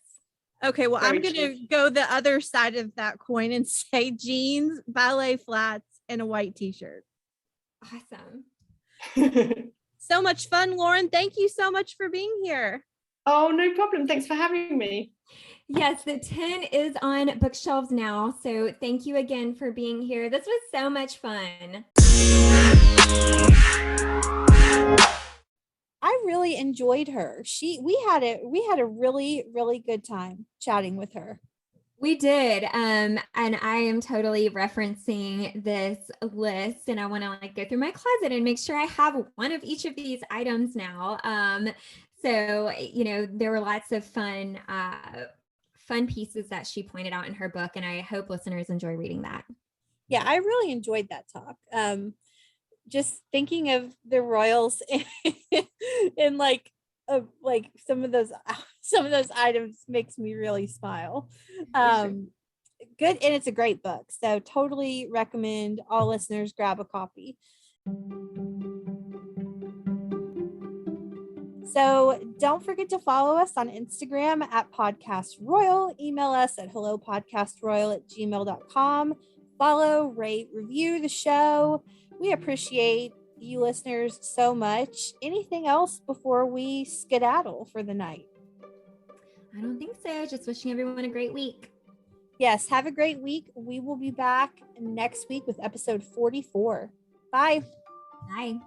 Okay, well, I'm going to go the other side of that coin and say jeans, ballet flats, and a white t-shirt. Awesome. So much fun, Lauren. Thank you so much for being here. Oh, no problem. Thanks for having me. Yes, the 10 is on bookshelves now. So thank you again for being here. This was so much fun. I really enjoyed her. We had a really, really good time chatting with her. We did. And I am totally referencing this list, and I want to go through my closet and make sure I have one of each of these items now. So, there were lots of fun pieces that she pointed out in her book, and I hope listeners enjoy reading that. Yeah, I really enjoyed that talk. Just thinking of the royals and like some of those items makes me really smile. Good, and it's a great book, so totally recommend all listeners grab a copy. So don't forget to follow us on Instagram at Podcast Royal. Email us at hellopodcastroyal@gmail.com. Follow, rate, review the show. We appreciate you listeners so much. Anything else before we skedaddle for the night? I don't think so. Just wishing everyone a great week. Yes, have a great week. We will be back next week with episode 44. Bye. Bye.